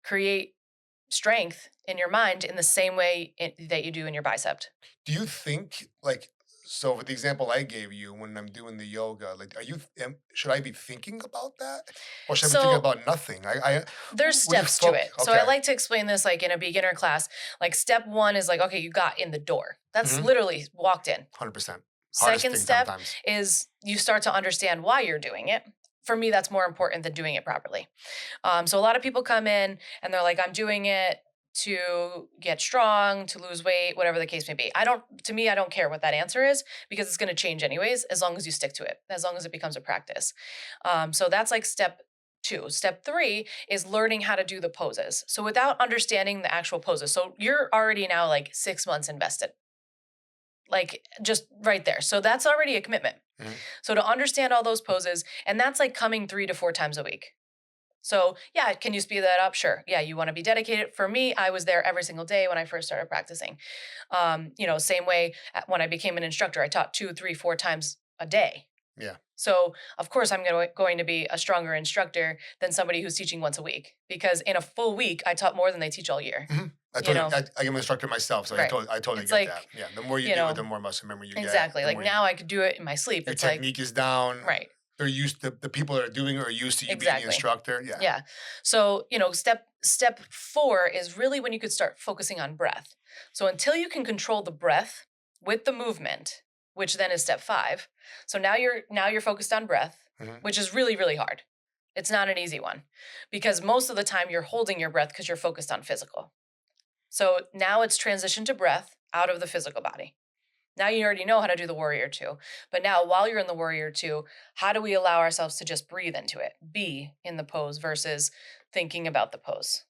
create strength in your mind in the same way that you do in your bicep. Do you think, so for the example I gave you, when I'm doing the yoga, should I be thinking about that? Or should I be thinking about nothing? There's steps to it. Okay. So I like to explain this in a beginner class. Step one is okay, you got in the door. That's literally walked in. 100%. Second step is you start to understand why you're doing it. For me, that's more important than doing it properly. So a lot of people come in and they're like, I'm doing it to get strong, to lose weight, whatever the case may be. I don't care what that answer is because it's going to change anyways, as long as you stick to it, as long as it becomes a practice. So that's step 2. Step 3 is learning how to do the poses. So without understanding the actual poses. So you're already now 6 months invested. Just right there. So that's already a commitment. So to understand all those poses, and that's coming 3 to 4 times a week. So yeah, can you speed that up? Sure. Yeah, you want to be dedicated. For me, I was there every single day when I first started practicing. Same way when I became an instructor, I taught 2, 3, 4 times a day. Yeah. So of course I'm going to be a stronger instructor than somebody who's teaching once a week, because in a full week I taught more than they teach all year. I'm an instructor myself, so I totally get that. Yeah, the more you do it, the more muscle memory you get. Exactly. Now I could do it in my sleep. Your technique is down. Right. They're used to the people that are doing it are used to you being the instructor. Yeah. Yeah. So, step 4 is really when you could start focusing on breath. So until you can control the breath with the movement, which then is step 5. So now you're focused on breath, which is really, really hard. It's not an easy one because most of the time you're holding your breath because you're focused on physical. So now it's transitioned to breath out of the physical body. Now you already know how to do the warrior 2. But now while you're in the warrior 2, how do we allow ourselves to just breathe into it? Be in the pose versus thinking about the pose.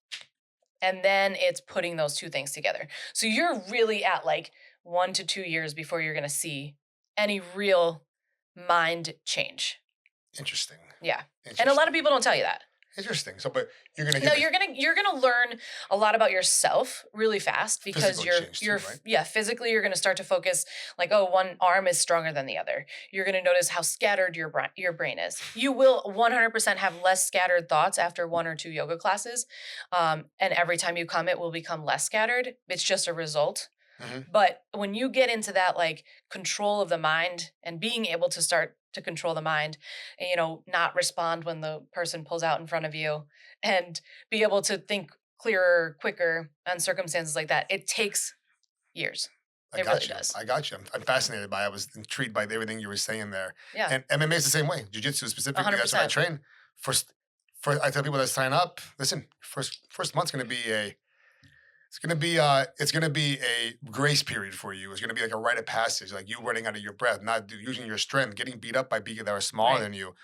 And then it's putting those 2 things together. So you're really at 1 to 2 years before you're going to see any real mind change. Interesting. Yeah. And a lot of people don't tell you that. Interesting. So, but you're gonna you're gonna learn a lot about yourself really fast because physically you're gonna start to focus one arm is stronger than the other. You're gonna notice how scattered your brain is. You will 100% have less scattered thoughts after 1 or 2 yoga classes, and every time you come, it will become less scattered. It's just a result. But when you get into that control of the mind and being able to start to control the mind, and, not respond when the person pulls out in front of you and be able to think clearer, quicker on circumstances like that, it takes years. It really does. I got you. I'm fascinated by it. I was intrigued by everything you were saying there. Yeah. And MMA is the same way. Jiu-jitsu specifically, 100%. That's what I train. First, I tell people that sign up, listen, first month's going to be It's gonna be a grace period for you. It's gonna be like a rite of passage, like you running out of your breath, not using your strength, getting beat up by people that are smaller than you.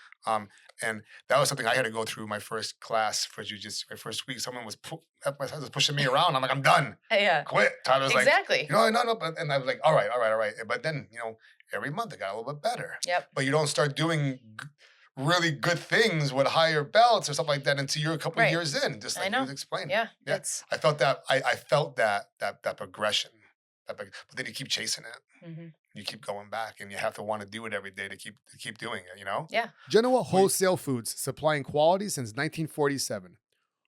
And that was something I had to go through my first class for jiu-jitsu. My first week, someone was pushing me around. I'm like, I'm done. Yeah. Quit. Tyler's exactly. like, no. And I was like, all right. But then, every month it got a little bit better. Yep. But you don't start doing really good things with higher belts or something like that until you're a couple of years in, just like you was explaining. Yeah. I felt that. I felt that progression. But then you keep chasing it. Mm-hmm. You keep going back, and you have to want to do it every day to keep doing it. Yeah. Genoa Wholesale Foods, supplying quality since 1947.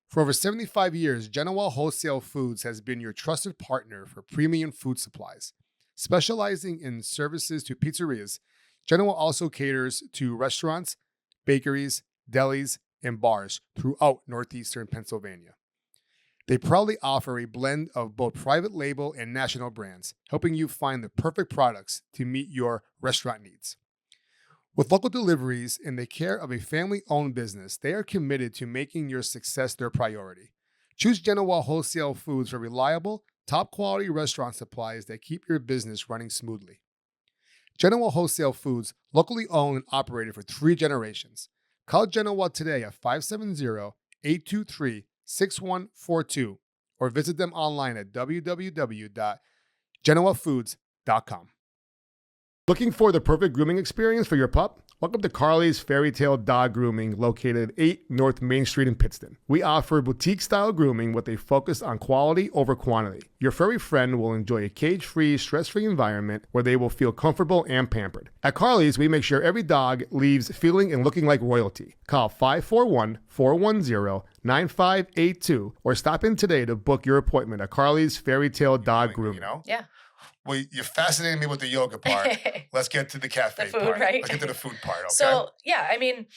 For over 75 years, Genoa Wholesale Foods has been your trusted partner for premium food supplies. Specializing in services to pizzerias, Genoa also caters to restaurants, bakeries, delis, and bars throughout northeastern Pennsylvania. They proudly offer a blend of both private label and national brands, helping you find the perfect products to meet your restaurant needs. With local deliveries and the care of a family-owned business, they are committed to making your success their priority. Choose Genoa Wholesale Foods for reliable, top-quality restaurant supplies that keep your business running smoothly. Genoa Wholesale Foods, locally owned and operated for 3 generations. Call Genoa today at 570-823-6142 or visit them online at www.genoafoods.com. Looking for the perfect grooming experience for your pup? Welcome to Carly's Fairy Tale Dog Grooming, located at 8 North Main Street in Pittston. We offer boutique-style grooming with a focus on quality over quantity. Your furry friend will enjoy a cage-free, stress-free environment where they will feel comfortable and pampered. At Carly's, we make sure every dog leaves feeling and looking like royalty. Call 541-410-9582 or stop in today to book your appointment at Carly's Fairy Tale Dog Grooming. Yeah. Well, you're fascinating me with the yoga part. Let's get to the cafe the food, part. Right? Let's get to the food part, okay? So, yeah, I mean,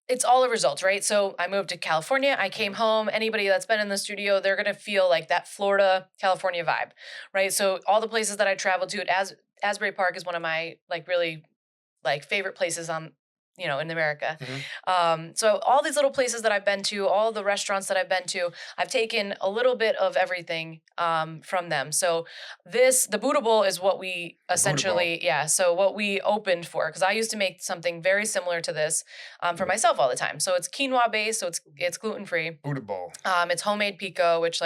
it's all the results, right? So I moved to California. I came home. Anybody that's been in the studio, they're going to feel like that Florida, California vibe, right? So all the places that I traveled to, Asbury Park is one of my, really, favorite places in America. Mm-hmm. So all these little places that I've been to, all the restaurants that I've been to, I've taken a little bit of everything from them. So the Bootable is what we essentially, so what we opened for, because I used to make something very similar to this for myself all the time. So it's quinoa based, so it's gluten-free. Bootable. It's homemade pico, which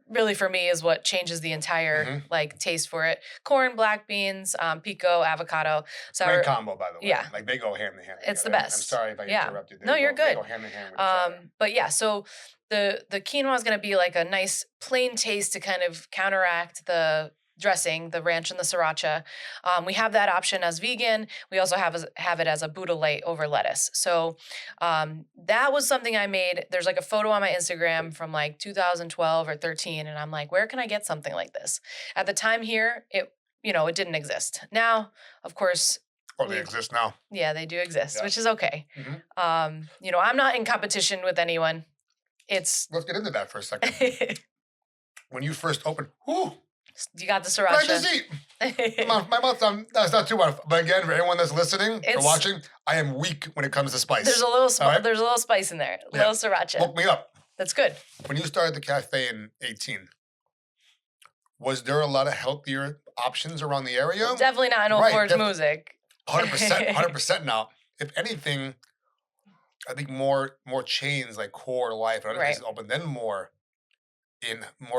really for me is what changes the entire taste for it. Corn, black beans, pico, avocado. So great combo, by the way. Yeah. They go hand in hand. It's the best. I'm sorry if I interrupted. No, you're good. They go hand in hand with each other. But yeah, so the quinoa is going to be a nice plain taste to kind of counteract the dressing, the ranch and the sriracha. We have that option as vegan. We also have it as a Buddha light over lettuce. So that was something I made. There's a photo on my Instagram from 2012 or 13, and I'm like, where can I get something like this? At the time here, it didn't exist. Now, of course. Oh, they exist now. Yeah, they do exist, which is okay. Mm-hmm. I'm not in competition with anyone. Let's get into that for a second. When you first opened, you got the sriracha. Right to see. My mouth, that's not too bad. But again, for anyone that's listening or watching, I am weak when it comes to spice. There's a little there's a little spice in there. A little sriracha. Woke me up. That's good. When you started the cafe in 2018, was there a lot of healthier options around the area? Definitely not in Old Forge Music. 100% now. If anything, I think more chains like Core Life and other places open, then more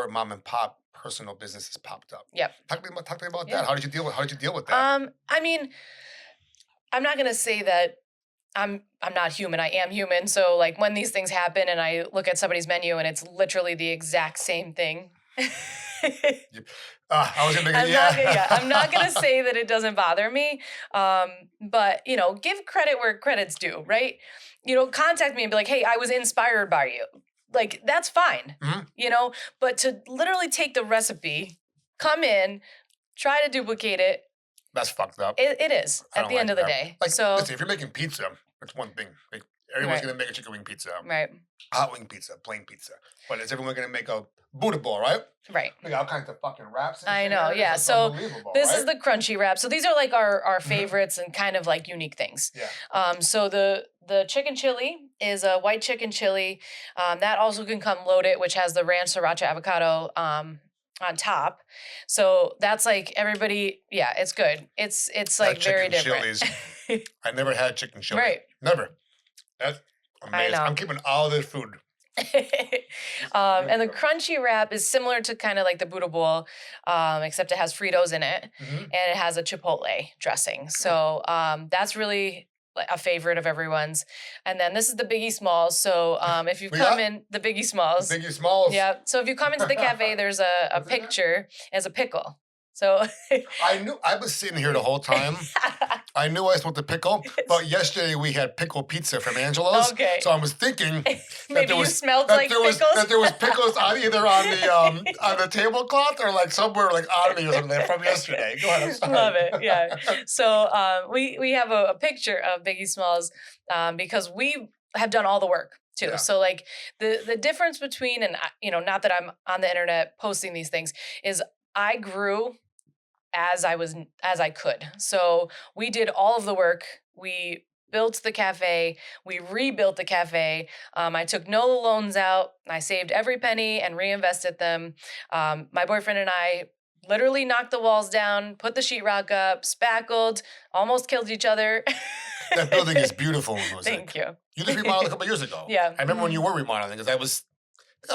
mom and pop personal businesses popped up. Yep. Talk to me about that. How did you deal with that? I mean, I'm not gonna say that I'm not human. I am human. So when these things happen and I look at somebody's menu and it's literally the exact same thing. I was gonna I'm not gonna say that it doesn't bother me. But give credit where credit's due, right? Contact me and be like, hey, I was inspired by you. That's fine, but to literally take the recipe, come in, try to duplicate it. That's fucked up. It is at the end of the day. Listen, if you're making pizza, it's one thing. Everyone's going to make a chicken wing pizza. Right. Hot wing pizza, plain pizza. But is everyone going to make a Buddha bowl, right? Right. We got all kinds of fucking wraps. I know, yeah. So this is the crunchy wrap. So these are like our favorites and kind of like unique things. Yeah. So the chicken chili is a white chicken chili. That also can come loaded, which has the ranch sriracha avocado on top. So that's like everybody, yeah, it's good. It's like very different. Chilies. I never had chicken chili. Right. Never. That's amazing. I'm keeping all this food. And the crunchy wrap is similar to kind of like the Buddha bowl, except it has Fritos in it, and it has a chipotle dressing. So that's really a favorite of everyone's. And then this is the Biggie Smalls. So if you come in the Biggie Smalls, yeah. So if you come into the cafe, there's a picture as a pickle. So I was sitting here the whole time. I knew I was supposed to pickle, but yesterday we had pickle pizza from Angelo's. Okay. So I was thinking maybe you smelled like pickles. That there was pickles either on the tablecloth or like somewhere like on me or something from yesterday. Go ahead. I'm sorry. Love it. Yeah. So we have a picture of Biggie Smalls because we have done all the work too. Yeah. So like the difference between, and not that I'm on the internet posting these things, is I grew as I could. So we did all of the work. We built the cafe. We rebuilt the cafe. I took no loans out. I saved every penny and reinvested them. My boyfriend and I literally knocked the walls down, put the sheetrock up, spackled, almost killed each other. That building is beautiful. Thank you. You just remodeled a couple years ago. Yeah. I remember when you were remodeling because I was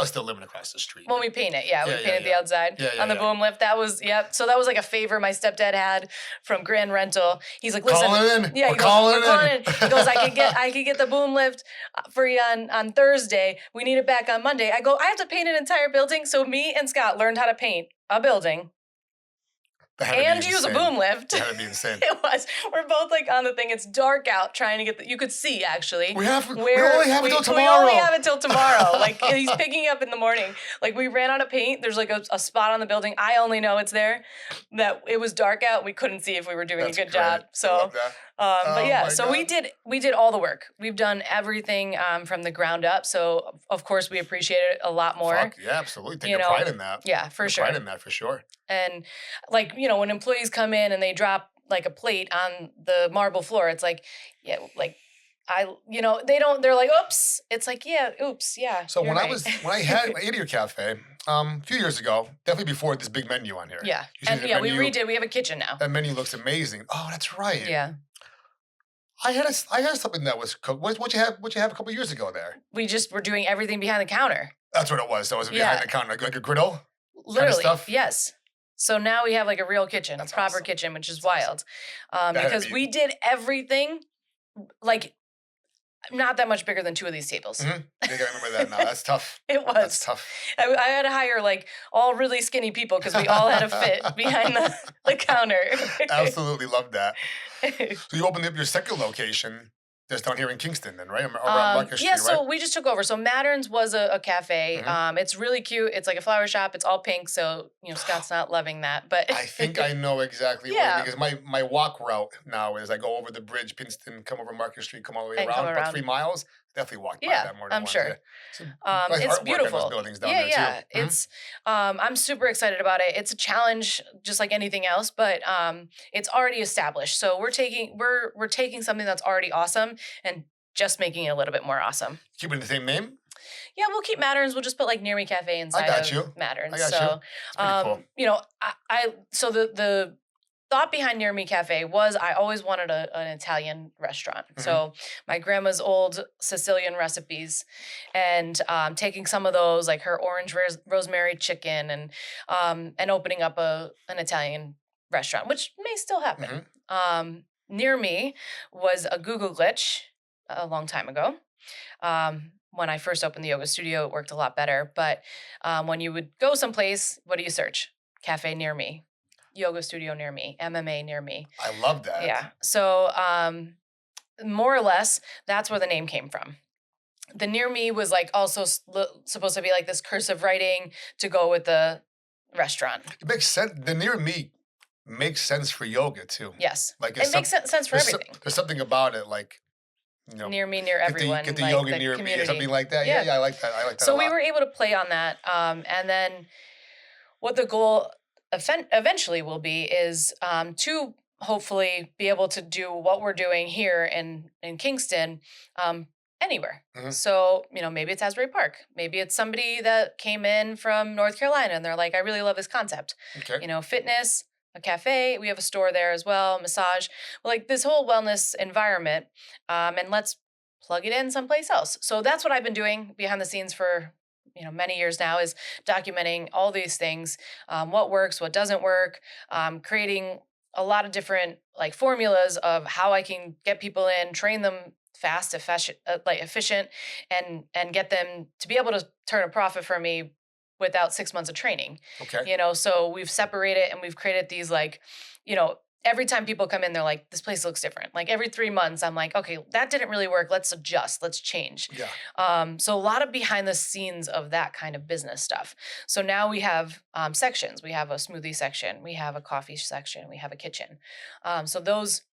still living across the street. When we painted, we painted the outside on the boom lift. That was, So that was like a favor my stepdad had from Grand Rental. He's like, listen. Calling in. Yeah, we're calling in. He goes, I could get the boom lift for you on Thursday. We need it back on Monday. I go, I have to paint an entire building. So me and Scott learned how to paint a building. And use a boom lift. That would be insane. It was. We're both like on the thing. It's dark out trying to get you could see actually. We only have until tomorrow. We only have until tomorrow. Like he's picking up in the morning. Like we ran out of paint. There's like a spot on the building. I only know it's there. That it was dark out. We couldn't see if we were doing a good job. So I love that. but yeah, so God. we did all the work. We've done everything from the ground up. So of course we appreciate it a lot more. Fuck, yeah, absolutely. Take your pride in that. Yeah, for sure. Pride in that for sure. And like, when employees come in and they drop like a plate on the marble floor, it's like, yeah, like they're like, oops. It's like, yeah, oops, yeah. So when I ate at your cafe a few years ago, definitely before this big menu on here. Yeah. And we redid. We have a kitchen now. That menu looks amazing. Oh, that's right. Yeah. I had something that was cooked. What you have a couple years ago there? We just were doing everything behind the counter. That's what it was. So it was behind the counter, like a griddle. Literally, kind of stuff? Yes. So now we have like a real kitchen, a proper kitchen, which is wild. Because we did everything like not that much bigger than two of these tables. Mm-hmm. I think I remember that now. That's tough. It was. That's tough. I had to hire like all really skinny people because we all had to fit behind the counter. Absolutely love that. So you opened up your second location just down here in Kingston then, right? Around Market Street, yeah, so we just took over. So Mattern's was a cafe. Mm-hmm. It's really cute. It's like a flower shop. It's all pink. So, Scott's not loving that. But I think I know exactly where, because my walk route now is I go over the bridge, Pinston, come over Market Street, come all the way around. About 3 miles. Definitely walk by that more than I'm sure. Nice it's artwork beautiful. on those buildings down there too. Mm-hmm. It's I'm super excited about it. It's a challenge just like anything else, but it's already established. So we're taking something that's already awesome and just making it a little bit more awesome. Keeping the same name? Yeah, we'll keep Matterns. We'll just put like Near Me Cafe inside of Matterns. I got you. Cool. So the thought behind Near Me Cafe was I always wanted an Italian restaurant. Mm-hmm. So my grandma's old Sicilian recipes and taking some of those, like her orange rosemary chicken and opening up an Italian restaurant, which may still happen. Mm-hmm. Near Me was a Google glitch a long time ago. When I first opened the yoga studio, it worked a lot better. But when you would go someplace, what do you search? Cafe near me. Yoga studio near me, MMA near me. I love that. Yeah. So more or less, that's where the name came from. The near me was like also supposed to be like this cursive writing to go with the restaurant. It makes sense. The near me makes sense for yoga too. Yes. Like it makes sense for everything. There's something about it like near me, near everyone. Get the like yoga the near community. me, something like that. Yeah, I like that. I like that So a lot. we were able to play on that. And then what the goal eventually will be is to hopefully be able to do what we're doing here in Kingston anywhere. So, maybe it's Asbury Park. Maybe it's somebody that came in from North Carolina and they're like, I really love this concept. Okay. Fitness, a cafe. We have a store there as well, massage. Like this whole wellness environment. And let's plug it in someplace else. So that's what I've been doing behind the scenes for many years now, is documenting all these things, what works, what doesn't work, creating a lot of different like formulas of how I can get people in, train them fast, efficient, and get them to be able to turn a profit for me without 6 months of training. Okay. So we've separated and we've created these like, every time people come in, they're like, this place looks different. Like every 3 months, I'm like, okay, that didn't really work. Let's adjust. Let's change. Yeah. So a lot of behind the scenes of that kind of business stuff. So now we have sections. We have a smoothie section. We have a coffee section. We have a kitchen. So those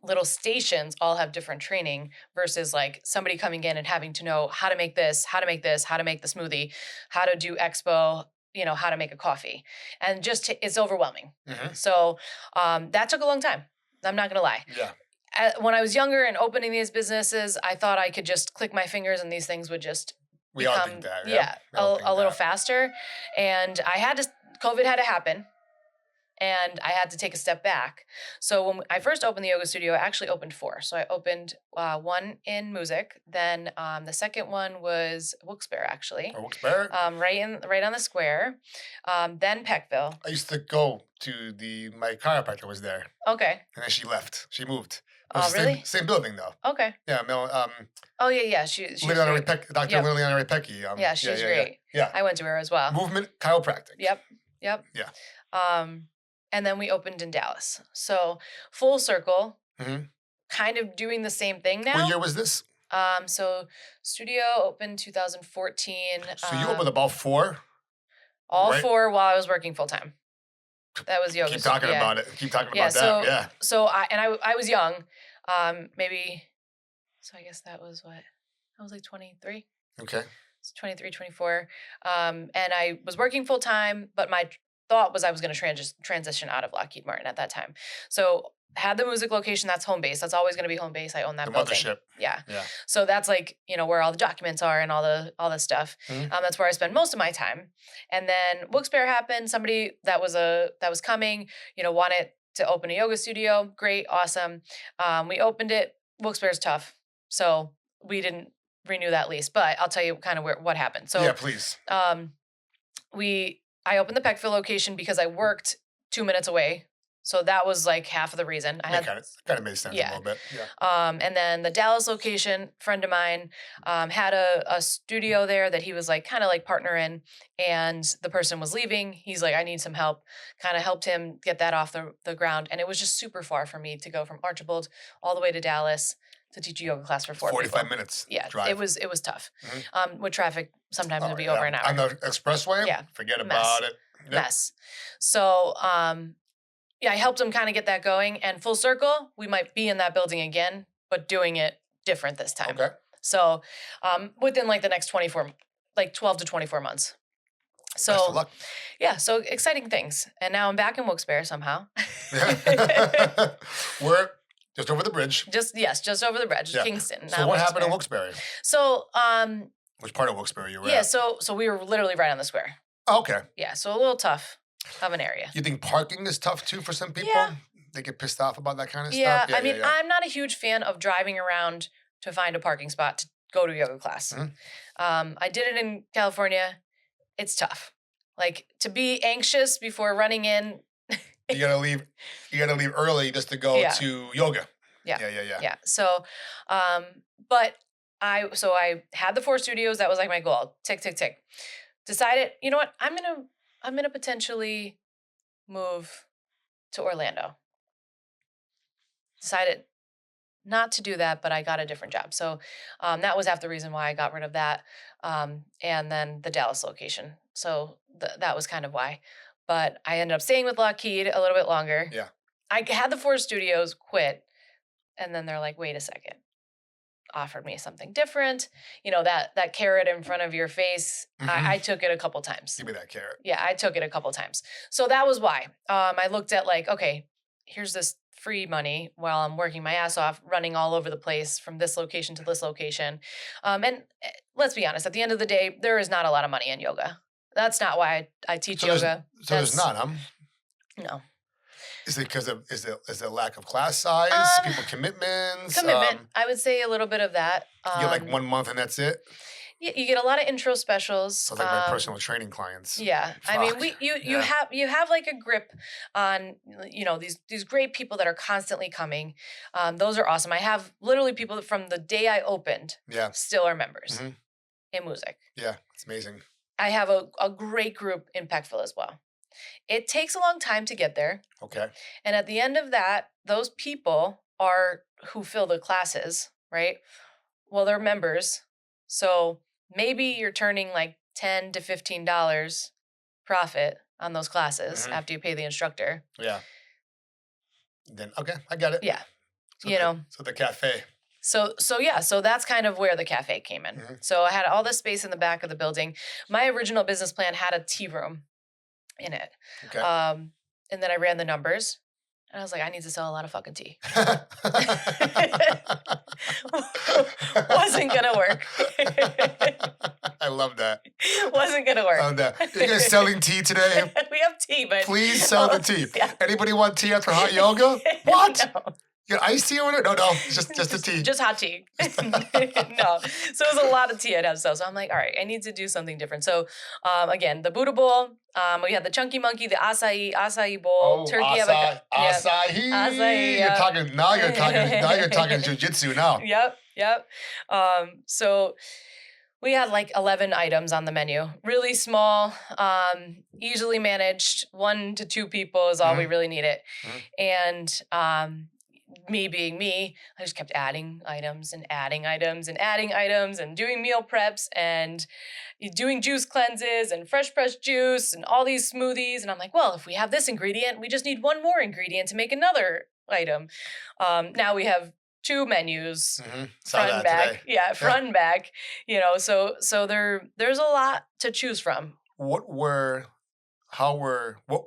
little stations all have different training versus like somebody coming in and having to know how to make this, how to make this, how to make the smoothie, how to do expo, how to make a coffee. And just it's overwhelming. So that took a long time. I'm not going to lie. Yeah. When I was younger and opening these businesses, I thought I could just click my fingers and these things would just We become, all think that. Yeah, a little faster. And COVID had to happen. And I had to take a step back. So when I first opened the yoga studio, I actually opened 4. So I opened one in Music. Then the second one was Wilkes-Barre, actually. Wilkes-Barre? Right on the square. Then Peckville. I used to go to my chiropractor was there. Okay. And then she left. She moved. Oh, really? Same building, though. Okay. Yeah. Oh, yeah. She's Liliana Repecki, Dr. Yep. Liliana Repecki. Yeah, she's great. Yeah. I went to her as well. Movement chiropractic. Yep. Yeah. And then we opened in Dallas. So full circle, kind of doing the same thing now. What year was this? So studio opened 2014. So you opened about 4? All right? 4 while I was working full time. That was yoga. Keep talking about it. Keep talking about that. Yeah. So I was young, maybe. So I guess that was what? I was like 23. Okay. It's 23, 24. And I was working full time, but my thought was I was going to transition out of Lockheed Martin at that time. So had the Music location, that's home base. That's always going to be home base. I own that building. Mothership. Yeah. So that's like, where all the documents are and all the stuff. That's where I spend most of my time. And then Wilkes-Barre happened. Somebody that was coming, wanted to open a yoga studio. Great. Awesome. We opened it. Wilkes-Barre's tough. So we didn't renew that lease, but I'll tell you kind of what happened. So yeah, please. I opened the Peckville location because I worked 2 minutes away. So that was like half of the reason. Kind of made sense a little bit. Yeah. And then the Dallas location, friend of mine, had a studio there that he was like kind of like partner in, and the person was leaving. He's like, I need some help. Kind of helped him get that off the ground. And it was just super far for me to go from Archibald all the way to Dallas to teach a yoga class for 45 people. minutes. Yeah, drive. It was tough. With traffic, sometimes it'd be over an hour. On the expressway? Yeah. Forget about it. Yep. Mess. So, I helped him kind of get that going. And full circle, we might be in that building again, but doing it different this time. Okay. So, within like the next 12 to 24 months. So, best of luck. Yeah, so exciting things. And now I'm back in Wilkes-Barre somehow. We're just over the bridge. Just over the bridge, Kingston. So what happened in Wilkes-Barre? So, which part of Wilkes-Barre you were at? Yeah, so we were literally right on the square. Oh, okay. Yeah, so a little tough of an area. You think parking is tough too for some people? Yeah. They get pissed off about that kind of stuff? Yeah, I mean, I'm not a huge fan of driving around to find a parking spot to go to yoga class. I did it in California. It's tough. Like, to be anxious before running in. You gotta leave early just to go to yoga. Yeah. So, but I had the 4 studios. That was like my goal. Tick, tick, tick. Decided, you know what? I'm gonna potentially move to Orlando. Decided not to do that, but I got a different job. So that was half the reason why I got rid of that. And then the Dallas location. So that was kind of why. But I ended up staying with Lockheed a little bit longer. Yeah. I had the 4 studios, quit. And then they're like, wait a second. offered me something different. That carrot in front of your face, I took it a couple times. Give me that carrot. Yeah, I took it a couple times. So that was why. I looked at like, okay, here's this free money while I'm working my ass off, running all over the place from this location to this location. And let's be honest, at the end of the day, there is not a lot of money in yoga. That's not why I teach yoga. There's not, huh? No. Is it because of is it lack of class size, people commitments? Commitment. I would say a little bit of that. You get like 1 month and that's it? You get a lot of intro specials. Sounds like my personal training clients. Yeah. Fuck. I mean, you have like a grip on, these great people that are constantly coming. Those are awesome. I have literally people that from the day I opened still are members in music. Yeah, it's amazing. I have a great group in Peckville as well. It takes a long time to get there. Okay. And at the end of that, those people are who fill the classes, right? Well, they're members. So maybe you're turning like $10 to $15 profit on those classes after you pay the instructor. Yeah. Then, okay, I got it. Yeah. So the cafe. So that's kind of where the cafe came in. So I had all this space in the back of the building. My original business plan had a tea room in it. Okay. And then I ran the numbers and I was like, I need to sell a lot of fucking tea. Wasn't gonna work. I love that. Wasn't gonna work. I love that. You guys selling tea today? We have tea, but please sell the tea. Yeah. Anybody want tea after hot yoga? What? No. You got iced tea on it? No, just the tea. Just hot tea. No. So it was a lot of tea I'd have to sell. So I'm like, all right, I need to do something different. So again, the Buddha bowl, we had the chunky monkey, the acai bowl, turkey acai. Acai. You're talking now you're talking jujitsu now. Yep. So we had like 11 items on the menu. Really small, easily managed. 1 to 2 people is all we really needed. And me being me, I just kept adding items and adding items and adding items and doing meal preps and doing juice cleanses and fresh pressed juice and all these smoothies. And I'm like, well, if we have this ingredient, we just need one more ingredient to make another item. Now we have 2 menus, front and back. Today. Yeah, front and back. So there's a lot to choose from.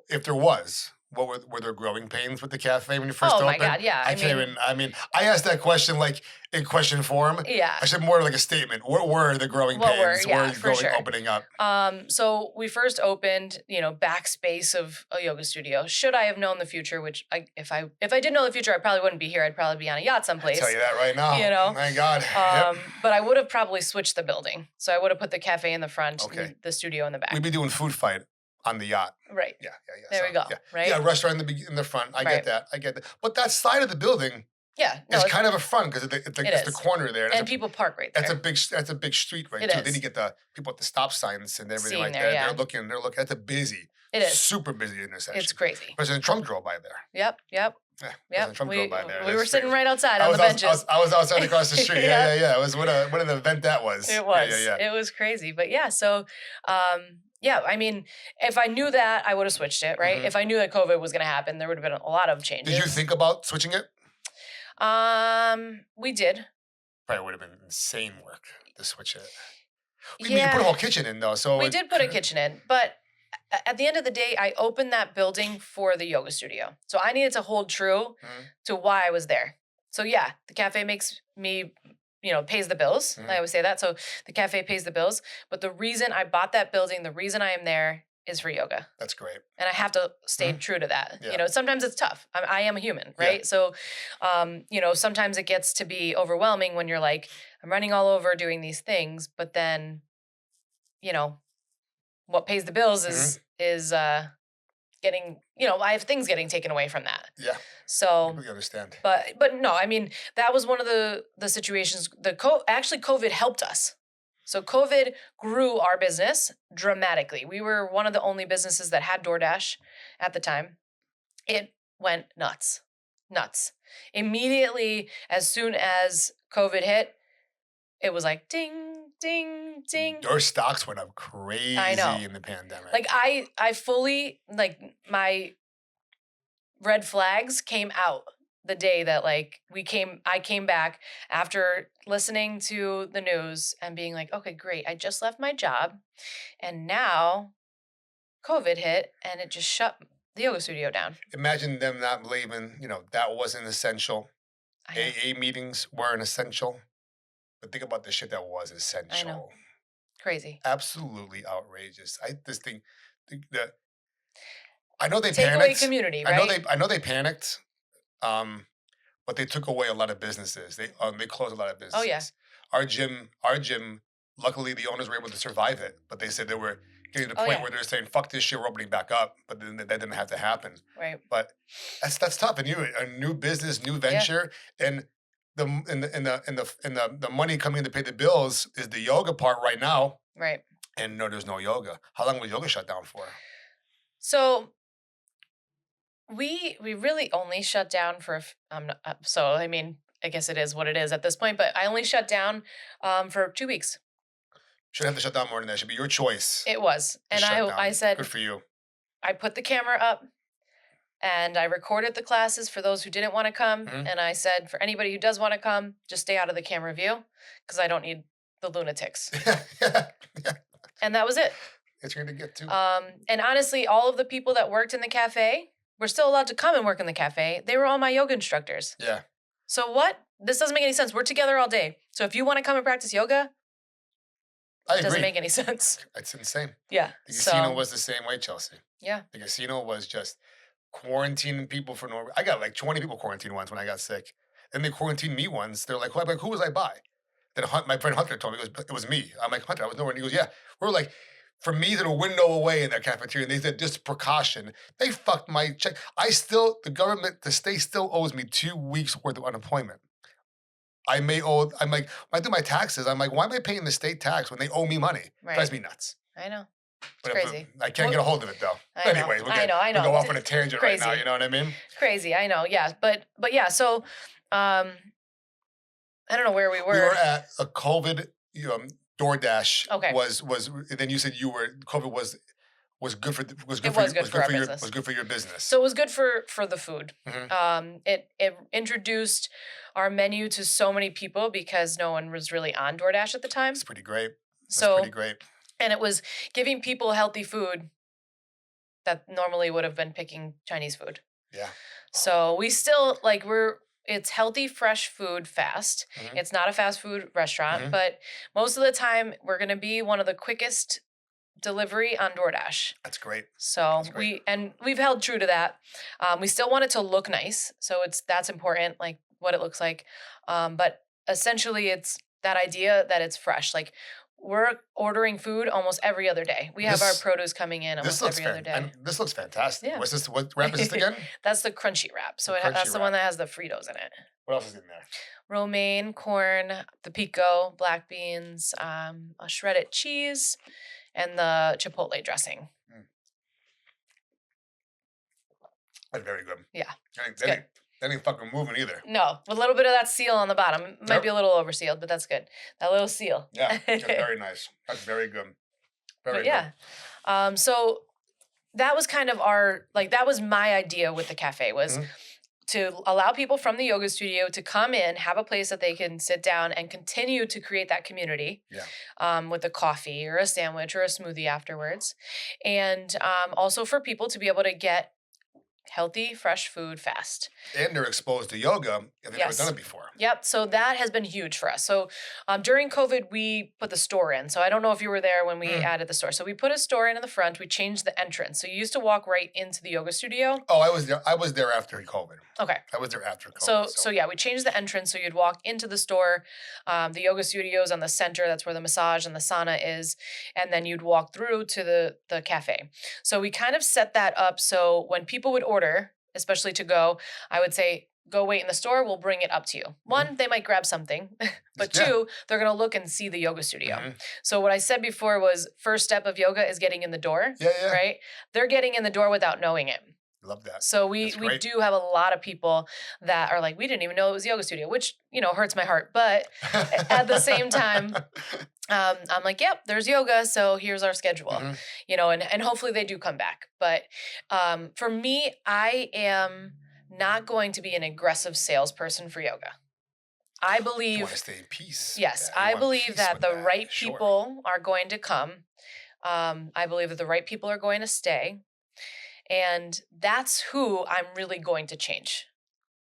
If there was, were there growing pains with the cafe when you first opened? Oh my God, yeah. I asked that question like in question form. Yeah. I said more like a statement. What were the growing pains? Opening up? So we first opened, backspace of a yoga studio. Should I have known the future, which if I did know the future, I probably wouldn't be here. I'd probably be on a yacht someplace. I'll tell you that right now. My God. But I would have probably switched the building. So I would have put the cafe in the front, and the studio in the back. We'd be doing food fight on the yacht. Right. Yeah. There we go. Yeah. Right. Yeah, restaurant in the front. I get that. But that side of the building is kind of a front because it's the corner there. And people park right there. That's a big street too. Then you get the people at the stop signs and everything like that. Yeah. They're looking. That's a busy. It is. Super busy intersection. It's crazy. President Trump drove by there. Yep. President Trump drove by there. We were sitting right outside on the benches. I was outside across the street. Yeah. It was what an event that was. It was. Yeah. It was crazy. But yeah, so I mean, if I knew that, I would have switched it, right? If I knew that COVID was going to happen, there would have been a lot of changes. Did you think about switching it? We did. Probably would have been insane work to switch it. You put a whole kitchen in though, so we did put a kitchen in, but at the end of the day, I opened that building for the yoga studio. So I needed to hold true to why I was there. So yeah, the cafe makes me, pays the bills. I always say that. So the cafe pays the bills. But the reason I bought that building, the reason I am there is for yoga. That's great. And I have to stay true to that. Yeah. Sometimes it's tough. I am a human, right? Yeah. So, sometimes it gets to be overwhelming when you're like, I'm running all over doing these things, but then, what pays the bills is getting, I have things getting taken away from that. Yeah. So we understand. But no, I mean, that was one of the situations. Actually, COVID helped us. So COVID grew our business dramatically. We were one of the only businesses that had DoorDash at the time. It went nuts. Immediately, as soon as COVID hit, it was like ding, ding, ding. Your stocks went up crazy in the pandemic. Like I fully, my red flags came out the day that like I came back after listening to the news and being like, okay, great. I just left my job and now COVID hit and it just shut the yoga studio down. Imagine them not believing, that wasn't essential. I know. AA meetings weren't essential. But think about the shit that was essential. I know. Crazy. Absolutely outrageous. I know they Take panicked. away community, right? I know they panicked. But they took away a lot of businesses. They closed a lot of businesses. Oh yeah. Our gym. Luckily, the owners were able to survive it. But they said they were getting to the point where they're saying, "Fuck this shit, we're opening back up." But then that didn't have to happen. Right. But that's tough. And a new business, new venture, and the money coming in to pay the bills is the yoga part right now. Right. And no, there's no yoga. How long was yoga shut down for? So we really only shut down for so I mean, I guess it is what it is at this point, but I only shut down for 2 weeks. Should have to shut down more than that. Should be your choice. It was. And I said, good for you. I put the camera up and I recorded the classes for those who didn't want to come. Mhm. And I said, for anybody who does want to come, just stay out of the camera view because I don't need the lunatics. Yeah. And that was it. It's going to get to. And honestly, all of the people that worked in the cafe were still allowed to come and work in the cafe. They were all my yoga instructors. Yeah. So what? This doesn't make any sense. We're together all day. So if you want to come and practice yoga, I agree. Doesn't make any sense. It's insane. Yeah. The casino was the same way, Chelsea. Yeah. The casino was just quarantining people for no reason. I got like 20 people quarantined once when I got sick. Then they quarantined me once. They're like, who was I by? Then my friend Hunter told me, it was me. I'm like, Hunter, I was nowhere. And he goes, yeah. We're like, from me to the window away in that cafeteria. And they said, just precaution. They fucked my check. The state still owes me 2 weeks worth of unemployment. I'm like, when I do my taxes, I'm like, why am I paying the state tax when they owe me money? Right. Drives me nuts. I know. But crazy. I can't get a hold of it though. I know. Anyways, I know. we'll go off on a tangent Crazy. right now. You know what I mean? Crazy. I know. Yeah. But yeah. So, I don't know where we were. We were at a COVID DoorDash. Okay. Was then you said COVID was good for your business. So it was good for the food. Mm-hmm. It introduced our menu to so many people because no one was really on DoorDash at the time. It's pretty great. Pretty great. And it was giving people healthy food that normally would have been picking Chinese food. Yeah. So we still it's healthy, fresh food fast. Mm-hmm. It's not a fast food restaurant, Mm-hmm. but most of the time we're going to be one of the quickest delivery on DoorDash. That's great. So we've held true to that. We still want it to look nice. So that's important, like what it looks like. But essentially it's that idea that it's fresh. Like we're ordering food almost every other day. We have our produce coming in almost every other day. This looks fantastic. Yeah. What wrap is this again? That's the crunchy wrap. So that's the one that has the Fritos in it. What else is in there? Romaine, corn, the pico, black beans, a shredded cheese, and the chipotle dressing. That's very good. Yeah. That ain't fucking moving either. No, a little bit of that seal on the bottom. It might be a little oversealed, but that's good. That little seal. Yeah, very nice. That's very good. Very good. Yeah. So that was kind of that was my idea with the cafe was to allow people from the yoga studio to come in, have a place that they can sit down and continue to create that community. Yeah. With a coffee or a sandwich or a smoothie afterwards. And also for people to be able to get healthy, fresh food fast. And they're exposed to yoga if they've never done it before. Yep. So that has been huge for us. So during COVID, we put the store in. So I don't know if you were there when we added the store. So we put a store in the front. We changed the entrance. So you used to walk right into the yoga studio. Oh, I was there. I was there after COVID. Okay. I was there after COVID. So yeah, we changed the entrance. So you'd walk into the store. The yoga studio's on the center. That's where the massage and the sauna is. And then you'd walk through to the cafe. So we kind of set that up. So when people would order, especially to go, I would say, go wait in the store. We'll bring it up to you. One, they might grab something, but two, they're going to look and see the yoga studio. Mm-hmm. So what I said before was first step of yoga is getting in the door. Yeah. Right? They're getting in the door without knowing it. Love that. So we do have a lot of people that are like, we didn't even know it was a yoga studio, which, hurts my heart. But at the same time, I'm like, yep, there's yoga. So here's our schedule, and hopefully they do come back. But for me, I am not going to be an aggressive salesperson for yoga. I believe... You want to stay in peace. Yes, I believe that the right people are going to come. I believe that the right people are going to stay. And that's who I'm really going to change.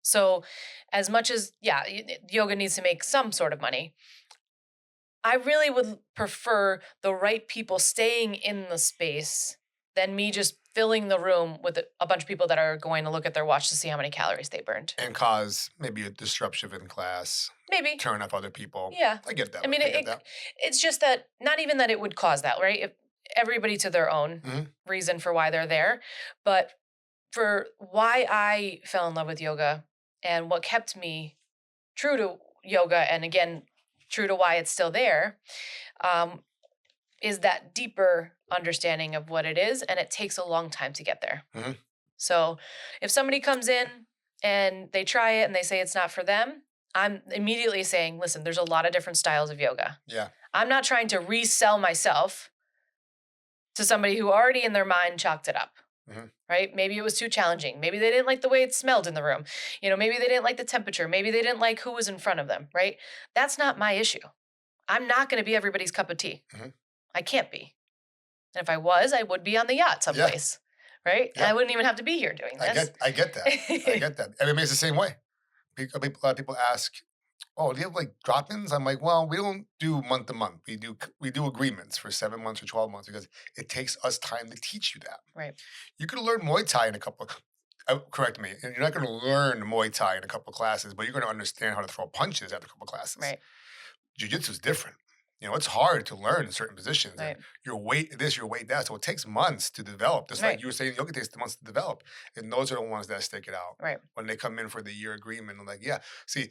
So as much as, yoga needs to make some sort of money, I really would prefer the right people staying in the space than me just filling the room with a bunch of people that are going to look at their watch to see how many calories they burned. And cause maybe a disruption in class. Maybe. Turn off other people. Yeah. I get that. I mean, it's just that, not even that it would cause that, right? If everybody to their own reason for why they're there. But for why I fell in love with yoga and what kept me true to yoga, and again, true to why it's still there, is that deeper understanding of what it is, and it takes a long time to get there. Mm-hmm. So if somebody comes in and they try it and they say it's not for them, I'm immediately saying, listen, there's a lot of different styles of yoga. Yeah. I'm not trying to resell myself to somebody who already in their mind chalked it up. Right? Maybe it was too challenging. Maybe they didn't like the way it smelled in the room. Maybe they didn't like the temperature. Maybe they didn't like who was in front of them, right? That's not my issue. I'm not going to be everybody's cup of tea. I can't be. And if I was, I would be on the yacht someplace, right? Yeah. And I wouldn't even have to be here doing this. I get that. I get that. Everybody's the same way. A lot of people ask, oh, do you have like drop-ins? I'm like, well, we don't do month to month. We do agreements for 7 months or 12 months because it takes us time to teach you that. Right. You could learn Muay Thai in a couple of, correct me, and you're not going to learn Muay Thai in a couple of classes, but you're going to understand how to throw punches after a couple of classes. Right. Jiu-jitsu is different. It's hard to learn in certain positions. Right. And your weight this, your weight that. So it takes months to develop. Just like you were saying, yoga takes months to develop. And those are the ones that stick it out. Right. When they come in for the year agreement, I'm like, yeah. See,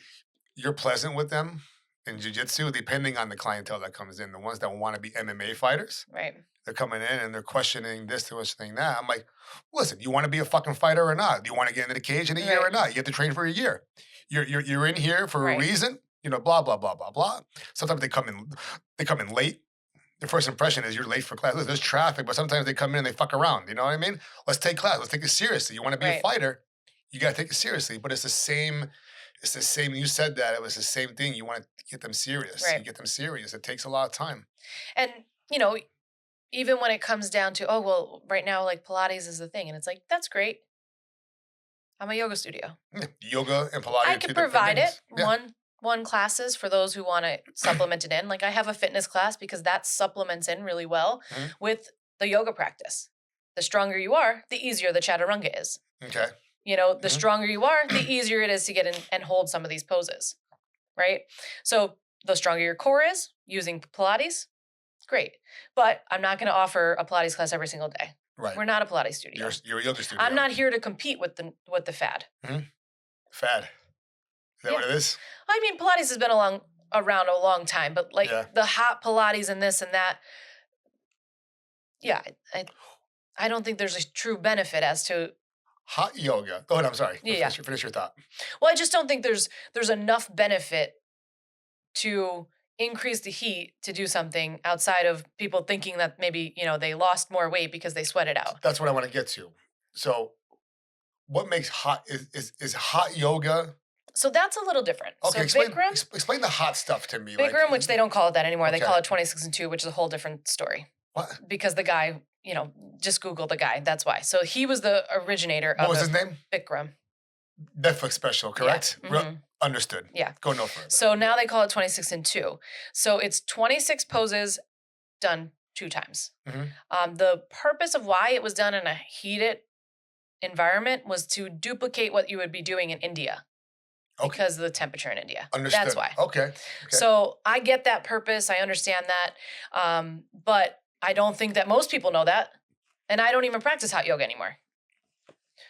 you're pleasant with them in jiu-jitsu, depending on the clientele that comes in. The ones that want to be MMA fighters, right? They're coming in and they're questioning this, they're questioning that. I'm like, listen, you want to be a fucking fighter or not? Do you want to get into the cage in a year or not? You have to train for a year. You're in here for a reason. Blah blah blah blah blah. Sometimes they come in late. The first impression is you're late for class. Listen, there's traffic, but sometimes they come in and they fuck around. You know what I mean? Let's take class. Let's take it seriously. You want to be a fighter, you got to take it seriously. But it's the same. It's the same. You said that it was the same thing. You want to get them serious. Right. You get them serious. It takes a lot of time. And even when it comes down to, oh well, right now like Pilates is the thing, and it's like that's great. I'm a yoga studio. Yeah. Yoga and Pilates. I can provide it. Yeah. One classes for those who want to supplement it in. Like I have a fitness class because that supplements in really well with the yoga practice. The stronger you are, the easier the chaturanga is. Okay. The stronger you are, the easier it is to get in and hold some of these poses, right? So the stronger your core is using Pilates, great. But I'm not going to offer a Pilates class every single day. Right. We're not a Pilates studio. You're a yoga studio. I'm not here to compete with the fad. Fad. Is that what it is? I mean, Pilates has been around a long time, but like the hot Pilates and this and that, I don't think there's a true benefit as to hot yoga. Go ahead. I'm sorry. Yeah. Finish your thought. Well, I just don't think there's enough benefit to increase the heat to do something outside of people thinking that maybe they lost more weight because they sweat it out. That's what I want to get to. So, what makes hot is hot yoga? So that's a little different. Okay, so explain the hot stuff to me. Bikram, which they don't call it that anymore. Okay. They call it 26-2, which is a whole different story. What? Because the guy, just Google the guy. That's why. So he was the originator of What was his name? Bikram. Netflix special, correct? Yeah. Understood. Yeah. Go no further. So now they call it 26-2. So it's 26 poses done 2 times. The purpose of why it was done in a heated environment was to duplicate what you would be doing in India. Because of the temperature in India. Understood. That's why. Okay. So I get that purpose. I understand that. But I don't think that most people know that. And I don't even practice hot yoga anymore.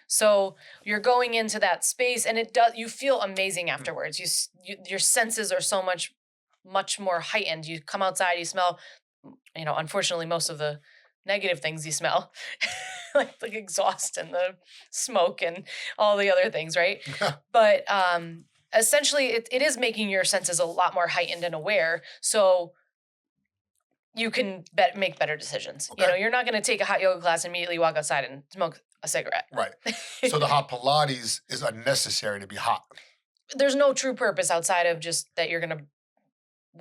So you're going into that space and you feel amazing afterwards. Your senses are so much more heightened. You come outside, you smell, unfortunately most of the negative things you smell, like exhaust and the smoke and all the other things, right? But essentially, it is making your senses a lot more heightened and aware, so you can make better decisions. Okay. You're not going to take a hot yoga class and immediately walk outside and smoke a cigarette. Right. So the hot Pilates is unnecessary to be hot. There's no true purpose outside of just that you're going to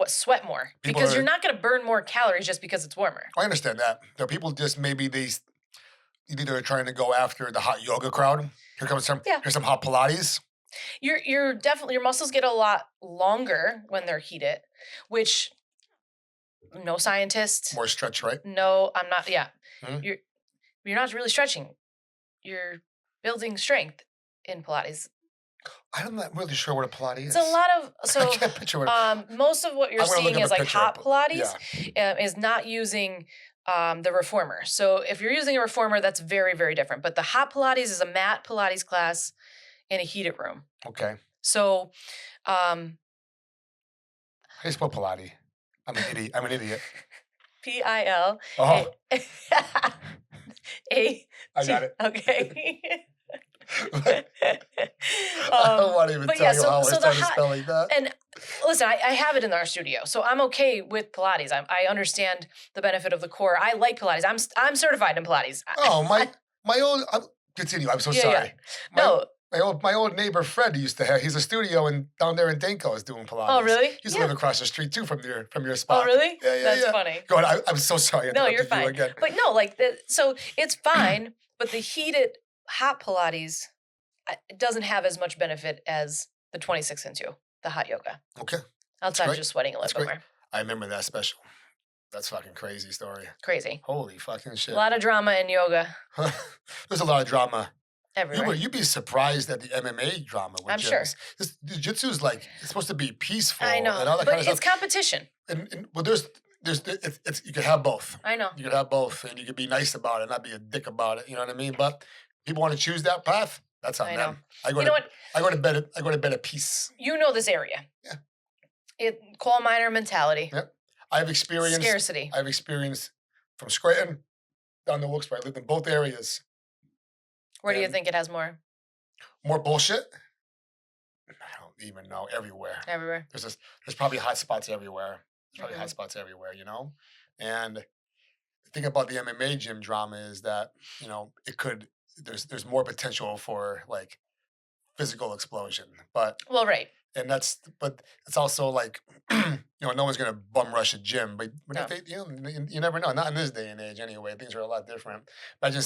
sweat more. People because are- you're not going to burn more calories just because it's warmer. I understand that. There are people just maybe either they're trying to go after the hot yoga crowd. Here's some hot Pilates. You're definitely, your muscles get a lot longer when they're heated, which no scientist. More stretch, right? No, I'm not. Yeah. Hmm? You're not really stretching. You're building strength in Pilates. I'm not really sure what a Pilates is. It's a lot of, I can't picture what most of what you're I'm gonna look seeing up is a like picture hot of Pilates is not using the reformer. So if you're using a reformer, that's very, very different. But the hot Pilates is a mat Pilates class in a heated room. Okay. So, How do you spell Pilates? I'm an idiot. PIL. Oh, A. I got it. Okay. I don't want to even but tell yeah, you so- how I so the started hot- spelling that. And listen, I have it in our studio, so I'm okay with Pilates. I understand the benefit of the core. I like Pilates. I'm certified in Pilates. Oh, my old. Continue. I'm so Yeah, sorry. No. My old neighbor Fred used to have. He's a studio down there in Danko is doing Pilates. Oh, really? He used to live across the street too from your spot. Oh, really? Yeah, That's yeah. funny. Go on. I'm so sorry. I No, you're interrupted you fine. again. But no, so it's fine, but the heated hot Pilates it doesn't have as much benefit as the 26 and 2, the hot yoga. Okay. Outside of great. just sweating a That's little bit great. more. I remember that special. That's fucking crazy story. Crazy. Holy fucking shit. A lot of drama in yoga There's a lot of drama. everywhere. You'd be surprised at the MMA drama with I'm sure. gyms. This jiu-jitsu is like it's supposed to be peaceful I know, and all that but kind of it's stuff. competition. Well, it's you could have both. I know. You could have both, and you could be nice about it, not be a dick about it. You know what I mean? But people want to choose that path. That's on I them. know. I You know what? go to bed at peace. You know this area. Yeah. Coal miner mentality. Yep. I've experienced Scarcity. I've experienced from Scranton down to Wilkes-Barre. I lived in both areas. Where do you and- think it has more? More bullshit. I don't even know. Everywhere. Everywhere. There's probably hot spots everywhere. There's probably Mhm. hot spots everywhere, you know? And the thing about the MMA gym drama is that, there's more potential for like physical explosion. But Well, right. but it's also like, no one's gonna bum rush a gym. But No. if they, you never know. Not in this day and age anyway. Things are a lot different. Imagine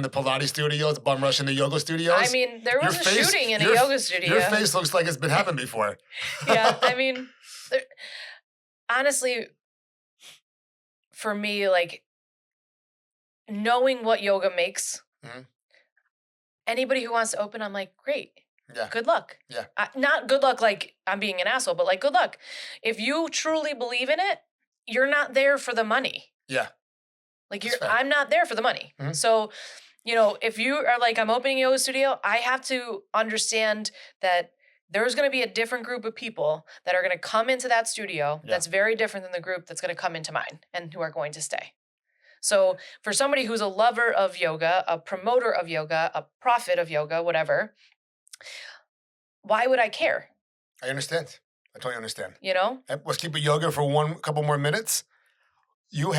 the Pilates studios bum rushing the yoga studios. I mean, there was Your a face- shooting in a your- yoga studio. Your face looks like it's been happened before. Yeah, I mean, honestly, for me, like knowing what yoga makes, Mhm. anybody who wants to open, I'm like, great, Yeah. good luck. Yeah. Not good luck like I'm being an asshole, but like good luck. If you truly believe in it, you're not there for the money. Yeah. Like That's fair. I'm not there for the money. Mhm. So, if you are like, I'm opening a yoga studio, I have to understand that there's going to be a different group of people that are going to come into that studio Yeah. that's very different than the group that's going to come into mine and who are going to stay. So for somebody who's a lover of yoga, a promoter of yoga, a prophet of yoga, whatever, why would I care? I understand. I totally understand. Let's keep it yoga for couple more minutes. You're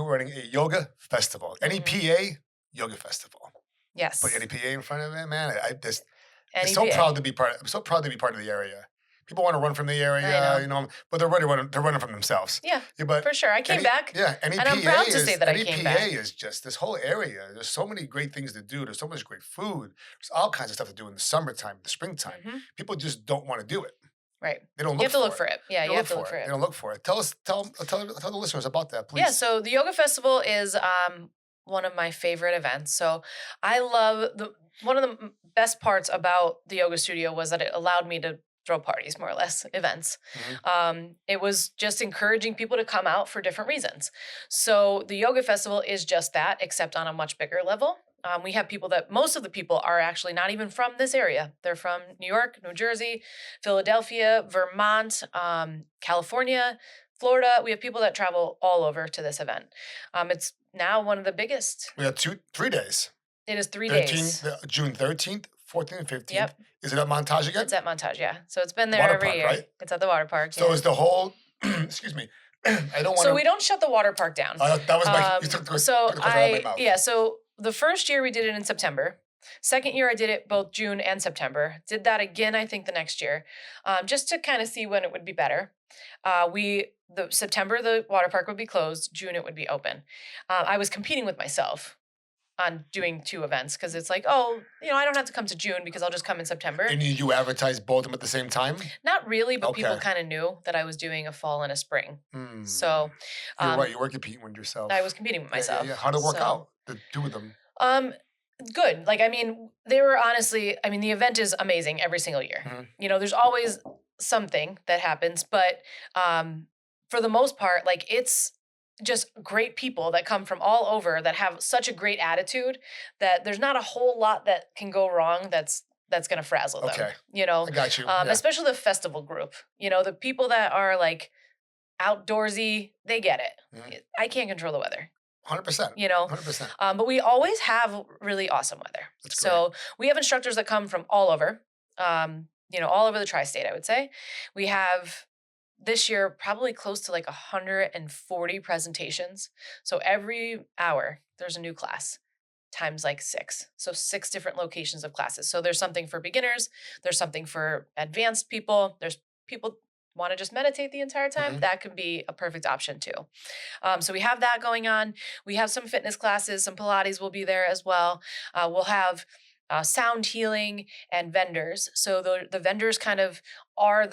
running a yoga festival. NEPA yoga festival. Yes. Put NEPA in front of it, man. I'm NEPA. so proud to be part. I'm so proud to be part of the area. People want to run from the area, I know. but they're running from themselves. Yeah, but for sure. I came back. Yeah, NEPA and I'm proud to say that I came back. NEPA is just this whole area. There's so many great things to do. There's so much great food. There's all kinds of stuff to do in the summertime, the springtime. Mhm. People just don't want to do it. Right. They don't look. You have to look for it. Yeah, They you don't have to look for They it. don't look for it. Tell the listeners about that, please. Yeah, so the yoga festival is one of my favorite events. So I love one of the best parts about the yoga studio was that it allowed me to throw parties, more or less, events. Mhm. It was just encouraging people to come out for different reasons. So the yoga festival is just that, except on a much bigger level. We have most of the people are actually not even from this area. They're from New York, New Jersey, Philadelphia, Vermont, California, Florida. We have people that travel all over to this event. It's now one of the biggest. We have 3 days. It is 3 days. June 13th, 14th, and 15th. Yep. Is it at Montage again? It's at Montage, yeah. So it's been there Water every park, year. right? It's at the water park. So yeah. is the whole, excuse me, I don't want So we don't shut the water park down. That was my. You took the question out of my mouth. Yeah. So the first year we did it in September. Second year I did it both June and September. Did that again, I think, the next year, just to kind of see when it would be better. The September the water park would be closed. June it would be open. I was competing with myself on doing 2 events because it's like, oh, I don't have to come to June because I'll just come in September. And you advertise both of them at the same time? Not really, but people kind of knew that I was doing a fall and a spring. So you're right. You were competing with yourself. I was competing with myself. Yeah. How did it work out? The 2 of them. Good. Like, I mean, they were honestly, I mean, the event is amazing every single year. Mm-hmm. There's always something that happens, but for the most part, like, it's just great people that come from all over that have such a great attitude that there's not a whole lot that can go wrong that's going to frazzle them. Okay. I got you. Especially the festival group. The people that are like outdoorsy, they get it. Mm-hmm. I can't control the weather. 100%. 100%. But we always have really awesome weather. That's great. So we have instructors that come from all over, all over the tri-state, I would say. We have this year probably close to like 140 presentations. So every hour there's a new class times like 6. So 6 different locations of classes. So there's something for beginners. There's something for advanced people. There's people want to just meditate the entire time. Mm-hmm. That could be a perfect option too. So we have that going on. We have some fitness classes, some Pilates will be there as well. We'll have sound healing and vendors. So the vendors kind of are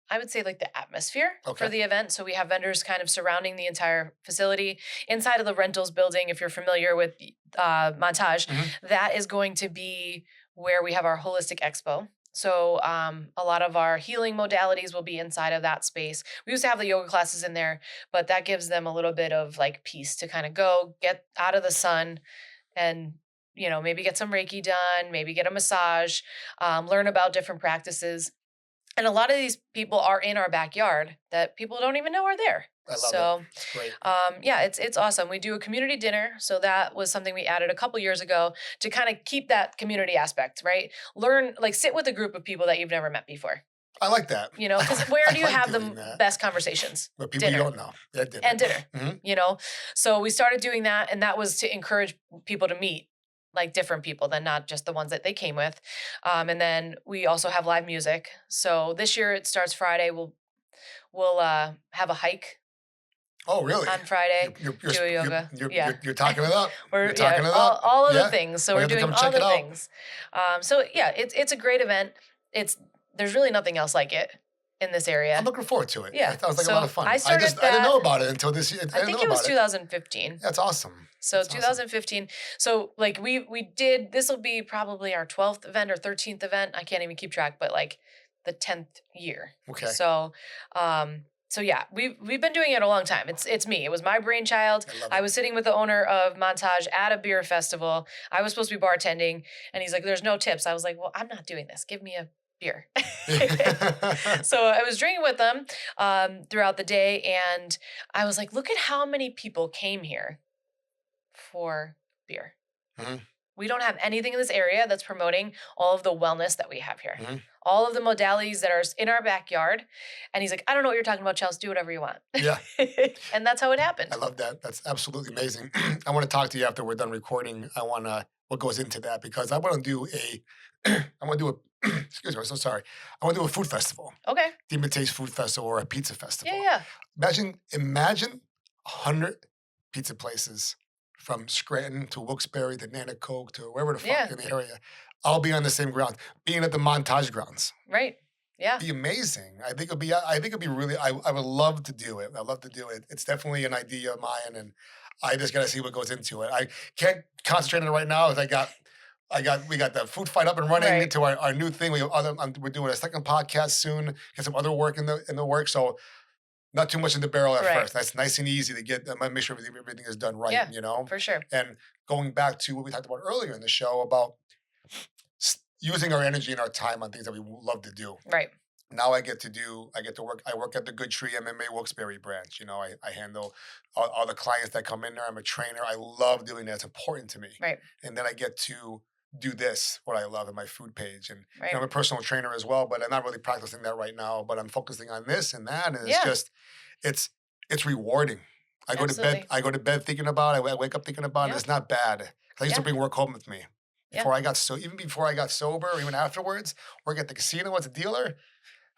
I would say like the atmosphere for the event. So we have vendors kind of surrounding the entire facility. Inside of the rentals building, if you're familiar with Montage, mm-hmm. that is going to be where we have our holistic expo. So a lot of our healing modalities will be inside of that space. We used to have the yoga classes in there, but that gives them a little bit of like peace to kind of go get out of the sun and, maybe get some Reiki done, maybe get a massage, learn about different practices. And a lot of these people are in our backyard that people don't even know are there. I love it. It's great. It's awesome. We do a community dinner. So that was something we added a couple years ago to kind of keep that community aspect, right? Sit with a group of people that you've never met before. I like that. Because where do you have the best conversations? With people you don't know. Yeah, dinner. And dinner, mm-hmm. So we started doing that, and that was to encourage people to meet like different people than not just the ones that they came with. And then we also have live music. So this year it starts Friday. We'll have a hike. Oh, really? On Friday, you're do yoga. You're talking it up. We're talking it up. All of the things. So we're doing all the things. It's a great event. There's really nothing else like it in this area. I'm looking forward to it. Yeah. It sounds like a lot of fun. I didn't know about it until this year. I think it was 2015. That's awesome. So 2015. Awesome. So like we did, this will be probably our 12th event or 13th event. I can't even keep track, but like the 10th year. Okay. So, we've been doing it a long time. It's me. It was my brainchild. I was sitting with the owner of Montage at a beer festival. I was supposed to be bartending, and he's like, "There's no tips." I was like, "Well, I'm not doing this. Give me a beer." So I was drinking with them throughout the day, and I was like, "Look at how many people came here for beer." Mm-hmm. We don't have anything in this area that's promoting all of the wellness that we have here. Mm-hmm. All of the modalities that are in our backyard. And he's like, "I don't know what you're talking about, Chelsea. Do whatever you want." Yeah. And that's how it happened. I love that. That's absolutely amazing. I want to talk to you after we're done recording. I want to, what goes into that, because I want to do excuse me, I'm so sorry. I want to do a food festival. Okay. Demon Taste Food Festival or a pizza festival. Yeah. Imagine 100 pizza places from Scranton to Wilkes-Barre to Nanacoke to wherever the fuck in the area. I'll be on the same ground, being at the Montage grounds. Right. Yeah. It'd be amazing. I think it'd be really, I would love to do it. I'd love to do it. It's definitely an idea of mine, and I just got to see what goes into it. I can't concentrate on it right now. We got the food fight up and running into our new thing. We're doing a second podcast soon. Get some other work in the work. So not too much in the barrel at first. That's nice and easy to get. I make sure everything is done right. Yeah, for sure. And going back to what we talked about earlier in the show about using our energy and our time on things that we love to do. Right. Now I get to work. I work at the Good Tree MMA Wilkes-Barre branch. I handle all the clients that come in there. I'm a trainer. I love doing that. It's important to me. Right. And then I get to do this, what I love in my food page. And Right. I'm a personal trainer as well, but I'm not really practicing that right now, but I'm focusing on this and that. And it's Yeah. just, it's rewarding. I go to bed thinking about it. I wake up thinking about it. Yeah. It's not bad. 'Cause I used to bring work home with me. Yeah. Even before I got sober, or even afterwards, work at the casino as a dealer,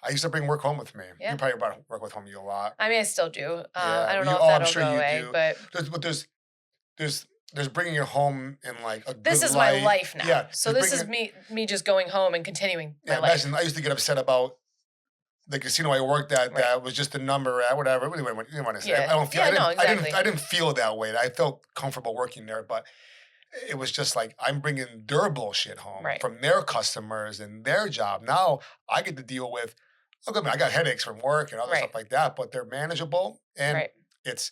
I used to bring work home with me. Yeah. You probably brought work with home you a lot. I mean, I still do. Yeah. I don't know if I'm that'll sure go you away, do. but There's bringing it home in like a this good is light. my life now. Yeah. So this is me just going home and continuing my life. Imagine I used to get upset about the casino I worked at. Right. That was just a number at whatever. You didn't want to say. Yeah. I don't feel. Yeah, no, exactly. I didn't feel that way. I felt comfortable working there, but it was just like I'm bringing their bullshit home Right. from their customers and their job. Now I get to deal with. Look, I got headaches from work and other Right. stuff like that, but they're manageable, and Right.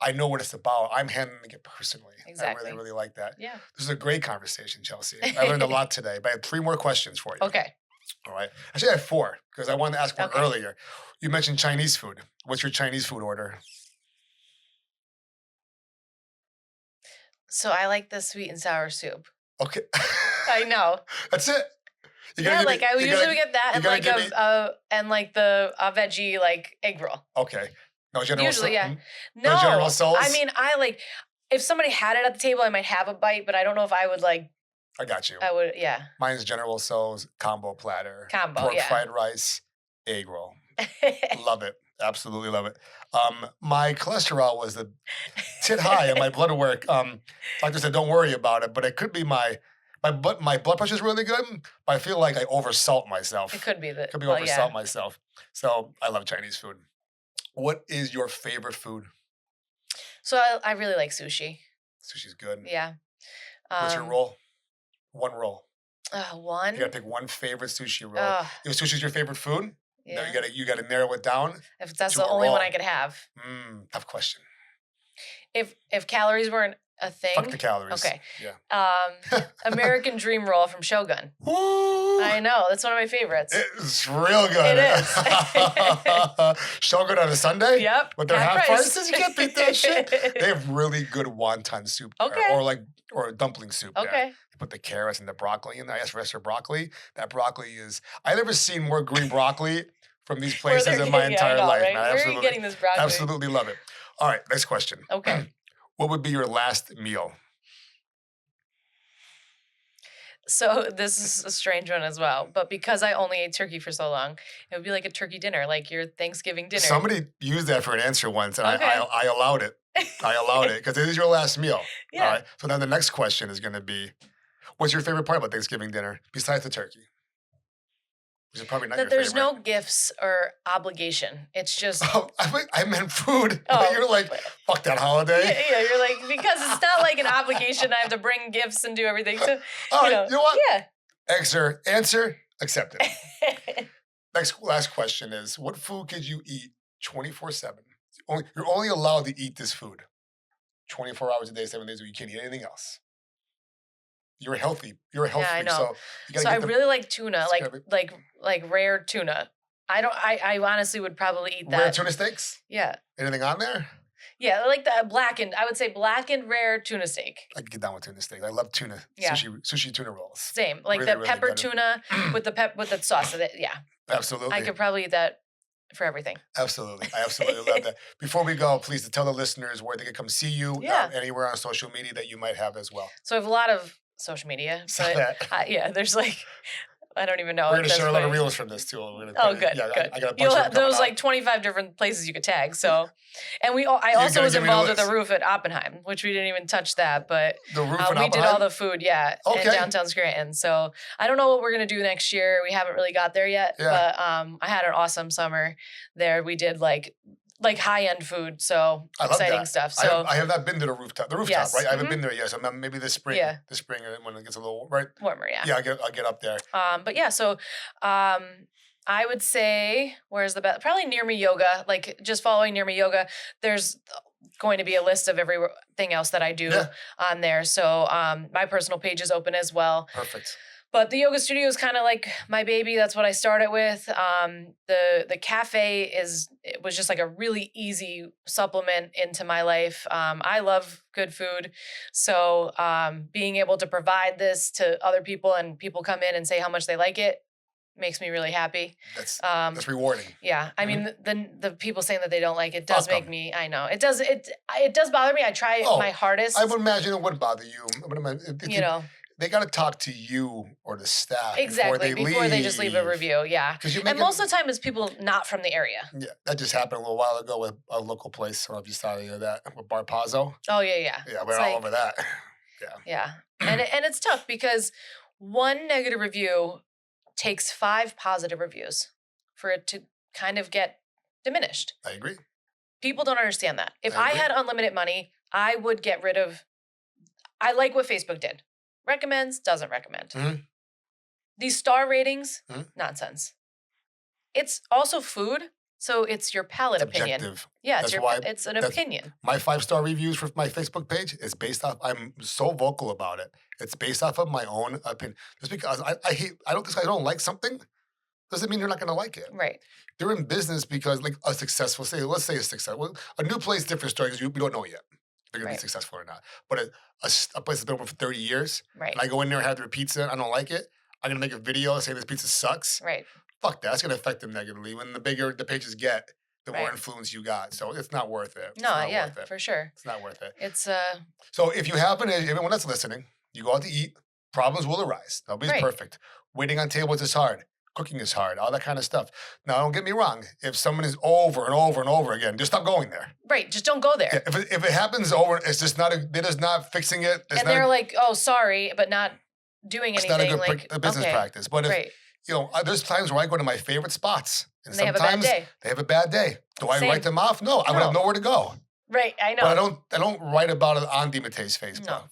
I know what it's about. I'm handling it personally. Exactly. I really, really like that. Yeah. This is a great conversation, Chelsea. I learned a lot today, but I have 3 more questions for you. Okay. All right. Actually, I have 4 because I wanted to ask one Okay. earlier. You mentioned Chinese food. What's your Chinese food order? So I like the sweet and sour soup. Okay. I know. That's it. Yeah, like I usually would get that and like give the veggie like egg roll. Okay. No general. Usually, yeah. No No, General Tso's? I mean, I like if somebody had it at the table, I might have a bite, but I don't know if I would like. I got you. I would, yeah. Mine's General Tso's combo platter. Combo, pork yeah. fried rice, egg roll. Love it. Absolutely love it. My cholesterol was a tit high in my blood work. Doctor said, don't worry about it, but it could be my blood pressure is really good, but I feel like I oversalt myself. It could be that. Could be oversalt myself. So I love Chinese food. What is your favorite food? So I really like sushi. Sushi's good. Yeah. What's your roll? One roll. One. You gotta pick one favorite sushi roll. If sushi's your favorite food, Yeah. no, you gotta narrow it down. If that's to the a only one roll. I could have. Tough question. If calories weren't a thing. Fuck the calories. Okay. Yeah. American Dream Roll from Shogun. Woo! I know. That's one of my favorites. It's real good. It is. Shogun on a Sunday? Yep. With their half price. prices? You can't beat that shit. They have really good wonton soup. There, Okay. or dumpling soup. There. Okay. You put the carrots and the broccoli in there. I asked for extra broccoli. That broccoli is, I've never seen more green broccoli from these places in my entire life. Right? Man. Where are you getting this broccoli? Absolutely love it. All right, next question. Okay. What would be your last meal? So this is a strange one as well, but because I only ate turkey for so long, it would be like a turkey dinner, like your Thanksgiving dinner. Somebody used that for an answer once, and Okay. I allowed it. I allowed it because it is your last meal. Yeah. All right. So then the next question is going to be, what's your favorite part about Thanksgiving dinner besides the turkey? Which is probably not That your there's favorite. no gifts or obligation. It's just Oh, I meant food. Oh. You're like, fuck that holiday. yeah, you're like, because it's not like an obligation. I have to bring gifts and do everything. So All right, you know what? Yeah. Answer accepted. Last question is, what food could you eat 24/7? You're only allowed to eat this food 24 hours a day, 7 days a week. You can't eat anything else. You're healthy. You're a health I freak, know. so you gotta So I get really like tuna, It's gotta like rare tuna. I honestly would probably eat rare that. tuna steaks. Yeah. Anything on there? Yeah, like the blackened. I would say blackened rare tuna steak. I can get down with tuna steaks. I love tuna. Yeah. Sushi tuna rolls. Same, like Really, the really pepper good. tuna with the sauce. Yeah, Absolutely. I could probably eat that for everything. Absolutely. I absolutely love that. Before we go, please tell the listeners where they can come see you, Yeah. anywhere on social media that you might have as well. So I have a lot of social media, So but that- yeah, there's like I don't even know. We're at going to this share a lot of point. reels from this too. We're gonna Oh, put- good, Yeah, good. I got a bunch You'll of have them coming those out. like 25 different places you could tag. So, and I You also gotta was give me the involved with the list. roof at Oppenheim, which we didn't even touch that, but The roof and we did all Oppenheim? the food, yeah, Okay. in downtown Scranton. So I don't know what we're gonna do next year. We haven't really got there yet, Yeah. but I had an awesome summer there. We did like high end food, so I love exciting that. stuff. So I have not been to the rooftop. The rooftop, Yes. right? I haven't Mhm. been there yet. So maybe this spring. Yeah. This spring when it gets a little right. warmer, yeah. Yeah, I'll get up there. But yeah, so I would say where's the best? Probably Near Me Yoga. Like just following Near Me Yoga. There's going to be a list of everything else that I do Yeah. on there. So my personal page is open as well. Perfect. But the yoga studio is kind of like my baby. That's what I started with. The cafe it was just like a really easy supplement into my life. I love good food. So being able to provide this to other people and people come in and say how much they like it makes me really happy. That's rewarding. Yeah. I mean, the people saying that they don't like it does make me, I know. It does bother me. I try my hardest. I would imagine it would bother you. They got to talk to you or the staff before they just leave a review. Yeah. And most of the time it's people not from the area. Yeah. That just happened a little while ago with a local place. I don't know if you saw any of that with Bar Pazzo. Oh, yeah. Yeah, we're all over that. Yeah. And it's tough because one negative review takes 5 positive reviews for it to kind of get diminished. I agree. People don't understand that. If I had unlimited money, I would get rid of, I like what Facebook did. Recommends, doesn't recommend. Mm-hmm. These star ratings, nonsense. It's also food, so it's your palate opinion. Objective. Yeah, it's an opinion. My 5-star reviews for my Facebook page is based off, I'm so vocal about it. It's based off of my own opinion. Just because I don't like something, doesn't mean you're not going to like it. Right. They're in business because like let's say a successful, a new place, different story because we don't know yet. They're going to be successful or not. But a place that's been open for 30 years, and I go in there and have their pizza, I don't like it, I'm going to make a video saying this pizza sucks. Right. Fuck that. That's going to affect them negatively. When the bigger the pages get, the more influence you got. So it's not worth it. For sure. It's not worth it. It's So if you happen, everyone that's listening, you go out to eat, problems will arise. Nobody's perfect. Waiting on tables is hard. Cooking is hard, all that kind of stuff. Now, don't get me wrong. If someone is over and over and over again, just stop going there. Right, just don't go there. Yeah, if it happens over, it's just they're just not fixing it. And they're like, oh, sorry, but not doing anything. It's not a good business practice. But if, there's times where I go to my favorite spots. And they have a bad day. They have a bad day. Do I write them off? No, I would have nowhere to go. Right, I know. But I don't write about it on DiMatte's Facebook. No.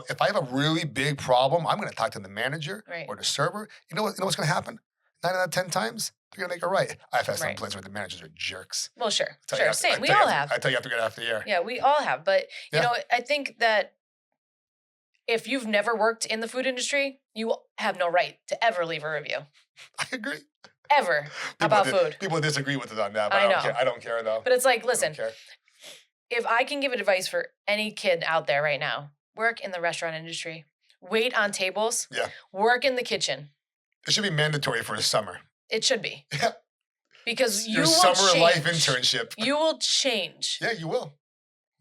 If I have a really big problem, I'm going to talk to the manager or the server. You know what's going to happen? 9 out of 10 times, they're going to make it right. I've had some places where the managers are jerks. Well, sure. Same. We all have. I tell you after get off the air. Yeah, we all have. But, you know, I think that if you've never worked in the food industry, you have no right to ever leave a review. I agree. Ever about food. People disagree with it on that, but I don't care though. But it's like, listen, if I can give advice for any kid out there right now, work in the restaurant industry, wait on tables, work in the kitchen. It should be mandatory for the summer. It should be. Yeah. Because your summer life internship. You will change. Yeah, you will.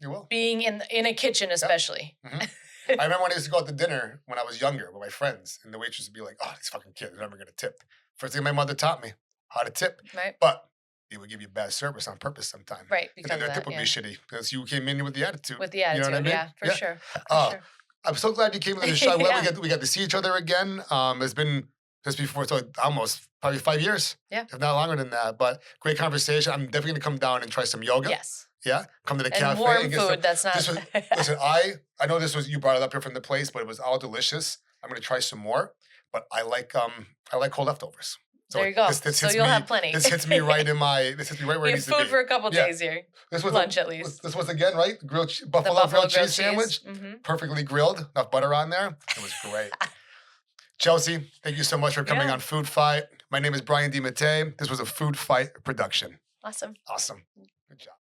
You will. Being in a kitchen, especially. Yep. Mm-hmm. I remember when I used to go out to dinner when I was younger with my friends, and the waitress would be like, "Oh, these fucking kids are never gonna tip." First thing my mother taught me how to tip. Right. But they would give you bad service on purpose sometimes. Right. Because and then their tip would be shitty because you came in with the attitude. With the attitude, you know what I mean? Yeah, for sure. Sure. I'm so glad you came to the show. We got to see each other again. It's been just before, so almost probably 5 years. Yeah. If not longer than that. But great conversation. I'm definitely going to come down and try some yoga. Yes. Yeah. Come to the cafe. And warm food, that's not... Listen, I know you brought it up here from the place, but it was all delicious. I'm going to try some more. But I like cold leftovers. So there you go. So you'll have plenty. This hits me right where it needs to be. You have food for a couple days here. This was lunch at least. This was again, right? Buffalo grilled cheese sandwich. Mm-hmm. Perfectly grilled. Enough butter on there. It was great. Chelsea, thank you so much for coming on Food Fight. My name is Brian DiMatte. This was a Food Fight production. Awesome. Good job.